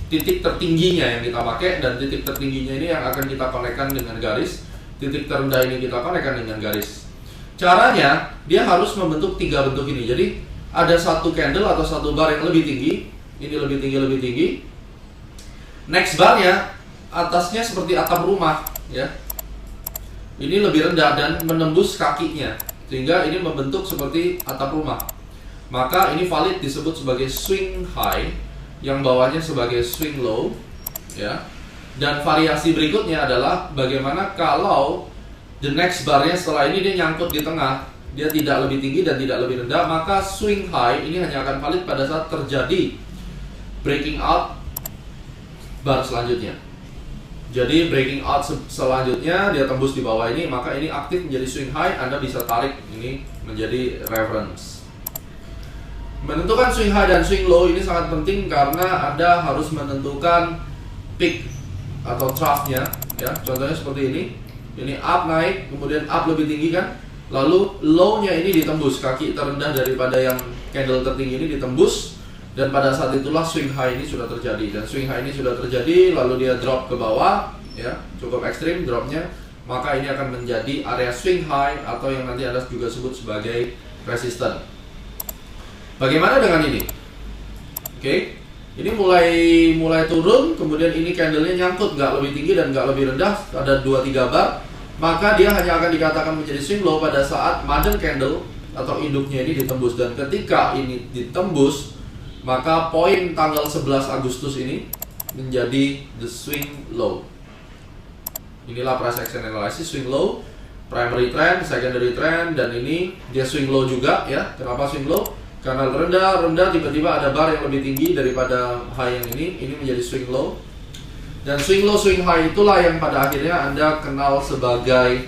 titik tertingginya yang kita pakai, dan titik tertingginya ini yang akan kita connectkan dengan garis. Titik terendah ini kita connectkan dengan garis. Caranya, dia harus membentuk 3 bentuk ini. Jadi, ada satu candle atau satu bar yang lebih tinggi. Ini lebih tinggi, lebih tinggi. Next barnya atasnya seperti atap rumah, ya. Ini lebih rendah dan menembus kakinya, sehingga ini membentuk seperti atap rumah. Maka ini valid disebut sebagai swing high, yang bawahnya sebagai swing low, ya. Dan variasi berikutnya adalah bagaimana kalau the next barnya setelah ini dia nyangkut di tengah, dia tidak lebih tinggi dan tidak lebih rendah, maka swing high ini hanya akan valid pada saat terjadi breaking out bar selanjutnya. Jadi breaking out selanjutnya dia tembus di bawah ini, maka ini aktif menjadi swing high. Anda bisa tarik ini menjadi reference. Menentukan swing high dan swing low ini sangat penting karena Anda harus menentukan peak atau trough-nya, ya. Contohnya seperti ini. Ini up naik, kemudian up lebih tinggi kan? Lalu low-nya ini ditembus, kaki terendah daripada yang candle tertinggi ini ditembus, dan pada saat itulah swing high ini sudah terjadi. Dan swing high ini sudah terjadi, lalu dia drop ke bawah, ya, cukup ekstrim dropnya, maka ini akan menjadi area swing high atau yang nanti Anda juga sebut sebagai resistance. Bagaimana dengan ini? Oke, ini mulai turun, kemudian ini candlenya nyangkut, nggak lebih tinggi dan nggak lebih rendah, ada 2-3 bar, maka dia hanya akan dikatakan menjadi swing low pada saat mother candle atau induknya ini ditembus. Dan ketika ini ditembus, maka poin tanggal 11 Agustus ini menjadi the swing low. Inilah price action analysis swing low, primary trend, secondary trend, dan ini dia swing low juga, ya. Kenapa swing low? Karena rendah tiba-tiba ada bar yang lebih tinggi daripada high yang ini menjadi swing low. Dan swing low, swing high itulah yang pada akhirnya Anda kenal sebagai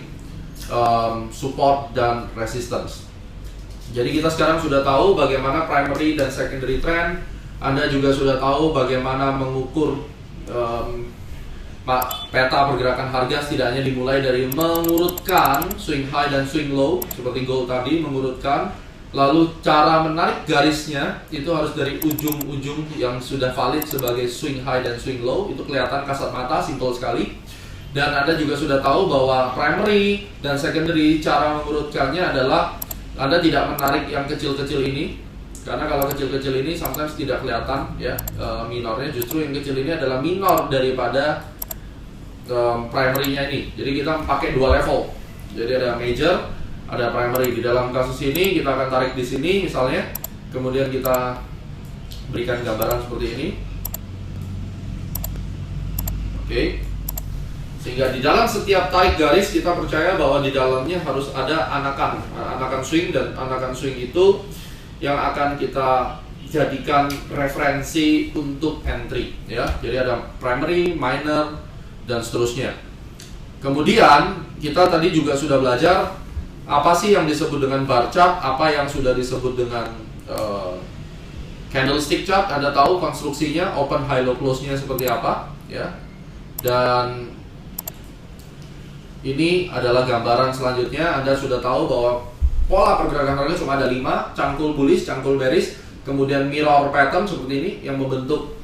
support dan resistance. Jadi kita sekarang sudah tahu bagaimana primary dan secondary trend. Anda juga sudah tahu bagaimana mengukur peta pergerakan harga, setidaknya dimulai dari mengurutkan swing high dan swing low seperti gold tadi, mengurutkan. Lalu cara menarik garisnya itu harus dari ujung-ujung yang sudah valid sebagai swing high dan swing low. Itu kelihatan kasat mata, simpel sekali. Dan Anda juga sudah tahu bahwa primary dan secondary cara mengurutkannya adalah Anda tidak menarik yang kecil-kecil ini, karena kalau kecil-kecil ini sometimes tidak kelihatan, ya, minornya. Justru yang kecil ini adalah minor daripada primary-nya ini. Jadi kita pakai dua level. Jadi ada major, ada primary. Di dalam kasus ini kita akan tarik di sini misalnya, kemudian kita berikan gambaran seperti ini. Oke. Sehingga di dalam setiap tarik garis kita percaya bahwa di dalamnya harus ada anakan swing, dan anakan swing itu yang akan kita jadikan referensi untuk entry, ya. Jadi ada primary, minor, dan seterusnya. Kemudian kita tadi juga sudah belajar apa sih yang disebut dengan bar chart, apa yang sudah disebut dengan candlestick chart. Anda tahu konstruksinya, open, high, low, close-nya seperti apa, ya. Dan ini adalah gambaran selanjutnya. Anda sudah tahu bahwa pola pergerakan harga cuma ada 5, cangkul bullish, cangkul bearish, kemudian mirror pattern seperti ini yang membentuk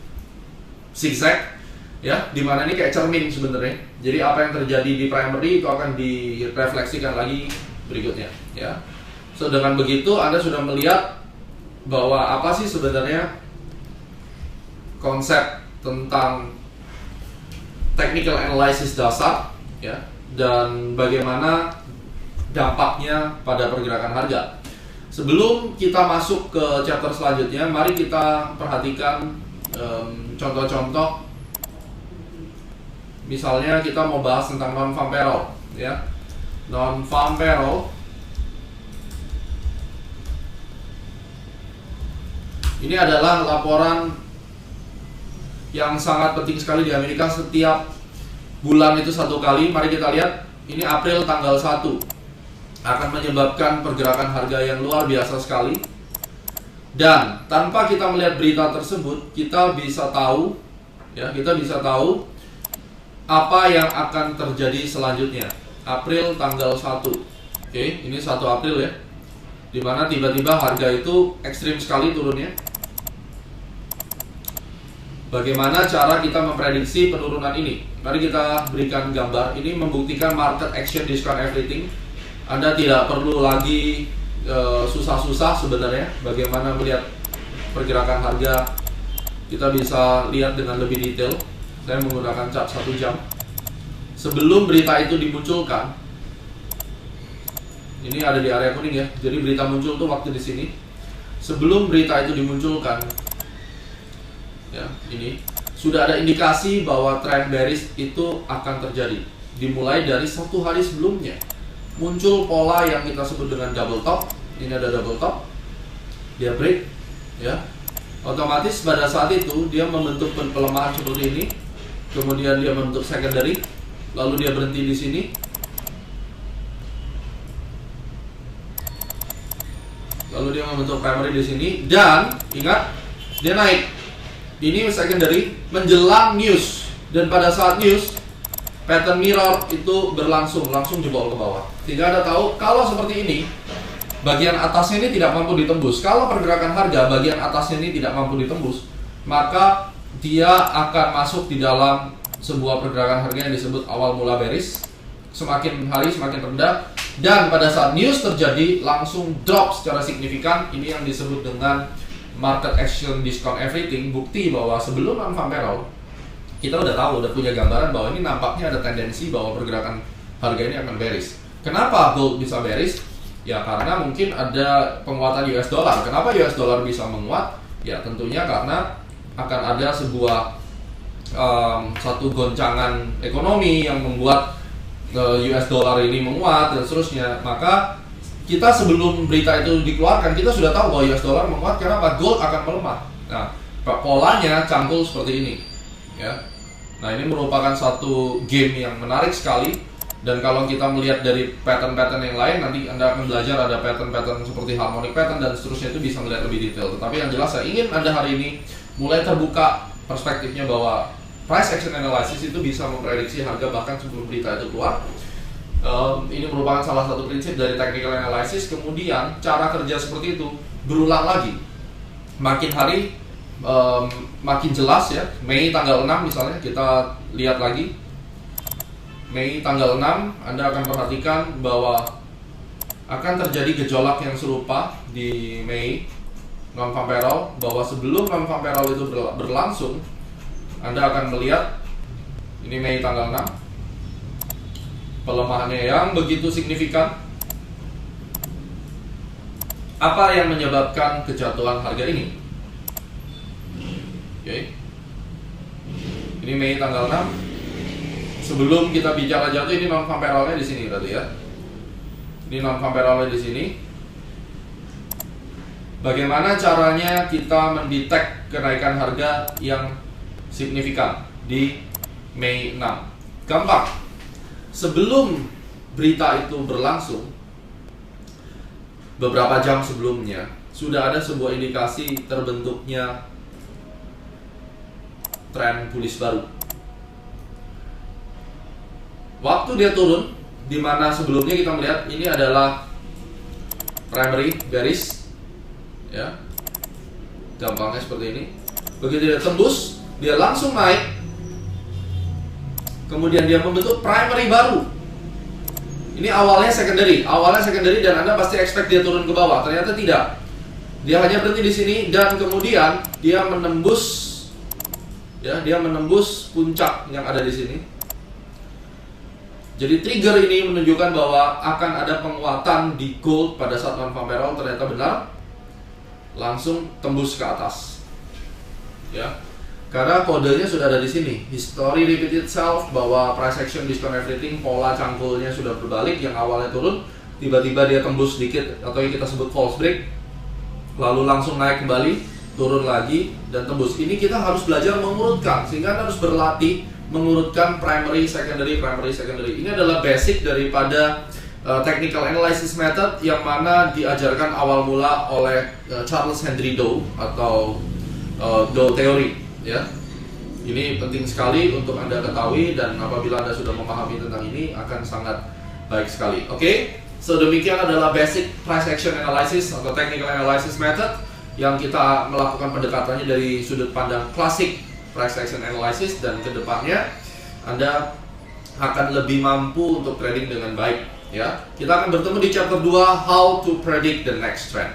zigzag, ya, dimana ini kayak cermin sebenarnya. Jadi apa yang terjadi di primary itu akan direfleksikan lagi berikutnya, ya. So dengan begitu Anda sudah melihat bahwa apa sih sebenarnya konsep tentang technical analysis dasar, ya, dan bagaimana dampaknya pada pergerakan harga. Sebelum kita masuk ke chapter selanjutnya, mari kita perhatikan contoh-contoh. Misalnya kita mau bahas tentang non-farm payroll, ya. Non-farm payroll ini adalah laporan yang sangat penting sekali di Amerika. Setiap bulan itu satu kali. Mari kita lihat, ini April tanggal 1, akan menyebabkan pergerakan harga yang luar biasa sekali. Dan tanpa kita melihat berita tersebut, kita bisa tahu, ya, kita bisa tahu apa yang akan terjadi selanjutnya. April tanggal 1. Oke, ini 1 April, ya, dimana tiba-tiba harga itu ekstrim sekali turunnya. Bagaimana cara kita memprediksi penurunan ini? Mari kita berikan gambar. Ini membuktikan market action discount everything. Anda tidak perlu lagi susah-susah sebenarnya bagaimana melihat pergerakan harga. Kita bisa lihat dengan lebih detail. Saya menggunakan chart 1 jam. Sebelum berita itu dimunculkan, ini ada di area kuning, ya. Jadi berita muncul tuh waktu di sini. Sebelum berita itu dimunculkan, ya, ini sudah ada indikasi bahwa trend bearish itu akan terjadi. Dimulai dari 1 hari sebelumnya. muncul pola yang kita sebut dengan double top. Ini ada double top, dia break, ya. Otomatis pada saat itu dia membentuk pelemahan seperti ini, kemudian dia membentuk secondary, lalu dia berhenti di sini. Lalu dia membentuk primary di sini, dan ingat dia naik. Ini secondary menjelang news, dan pada saat news pattern mirror itu berlangsung langsung jebol ke bawah. Sehingga Anda tahu kalau seperti ini bagian atasnya ini tidak mampu ditembus. Kalau pergerakan harga bagian atasnya ini tidak mampu ditembus, maka dia akan masuk di dalam sebuah pergerakan harga yang disebut awal mula bearish. Semakin hari semakin rendah, dan pada saat news terjadi langsung drop secara signifikan. Ini yang disebut dengan market action discount everything. Bukti bahwa sebelum non-farm payroll kita udah tahu, udah punya gambaran bahwa ini nampaknya ada tendensi bahwa pergerakan harga ini akan bearish. Kenapa gold bisa bearish? Ya karena mungkin ada penguatan US dollar. Kenapa US dollar bisa menguat? Ya tentunya karena akan ada sebuah satu goncangan ekonomi yang membuat US dollar ini menguat dan seterusnya. Maka kita sebelum berita itu dikeluarkan, kita sudah tahu bahwa US dollar menguat karena gold akan melemah. Nah, polanya cangkul seperti ini, ya. Nah, ini merupakan satu game yang menarik sekali. Dan kalau kita melihat dari pattern-pattern yang lain, nanti Anda akan belajar ada pattern-pattern seperti harmonic pattern dan seterusnya, itu bisa melihat lebih detail. Tetapi yang jelas saya ingin Anda hari ini mulai terbuka perspektifnya bahwa price action analysis itu bisa memprediksi harga bahkan sebelum berita itu keluar. Ini merupakan salah satu prinsip dari technical analysis. Kemudian cara kerja seperti itu berulang lagi. Makin hari makin jelas, ya. Mei tanggal 6 misalnya, kita lihat lagi. Mei tanggal 6, Anda akan perhatikan bahwa akan terjadi gejolak yang serupa di Mei non-farm payroll, bahwa sebelum non-farm payroll itu berlangsung, Anda akan melihat ini Mei tanggal 6, pelemahannya yang begitu signifikan. Apa yang menyebabkan kejatuhan harga ini? Oke. Ini Mei tanggal 6. Sebelum kita bicara jatuh, ini non-farm payroll-nya di sini berarti, ya. Ini non-farm payroll-nya di sini. Bagaimana caranya kita mendetek kenaikan harga yang signifikan di Mei 6? Gampang. Sebelum berita itu berlangsung, beberapa jam sebelumnya sudah ada sebuah indikasi terbentuknya tren bullish baru. Waktu dia turun, di mana sebelumnya kita melihat ini adalah primary bearish, ya, gampangnya seperti ini. Begitu dia tembus, dia langsung naik, kemudian dia membentuk primary baru. Ini awalnya secondary dan Anda pasti expect dia turun ke bawah. Ternyata tidak. Dia hanya berhenti di sini dan kemudian dia menembus, ya, dia menembus puncak yang ada di sini. Jadi trigger ini menunjukkan bahwa akan ada penguatan di gold pada saat non-farm payroll. Ternyata benar, langsung tembus ke atas, ya. Karena kodenya sudah ada di sini. History repeat itself, bahwa price action discount everything, pola cangkulnya sudah berbalik. Yang awalnya turun, tiba-tiba dia tembus sedikit atau yang kita sebut false break, lalu langsung naik kembali, turun lagi dan tembus. Ini kita harus belajar mengurutkan, sehingga Anda harus berlatih mengurutkan primary, secondary, primary, secondary. Ini adalah basic daripada technical analysis method yang mana diajarkan awal mula oleh Charles Henry Dow atau Dow Theory, ya. Ini penting sekali untuk Anda ketahui, dan apabila Anda sudah memahami tentang ini akan sangat baik sekali. Oke, so demikian adalah basic price action analysis atau technical analysis method yang kita melakukan pendekatannya dari sudut pandang klasik price action analysis, dan kedepannya Anda akan lebih mampu untuk trading dengan baik, ya. Kita akan bertemu di chapter 2, how to predict the next trend.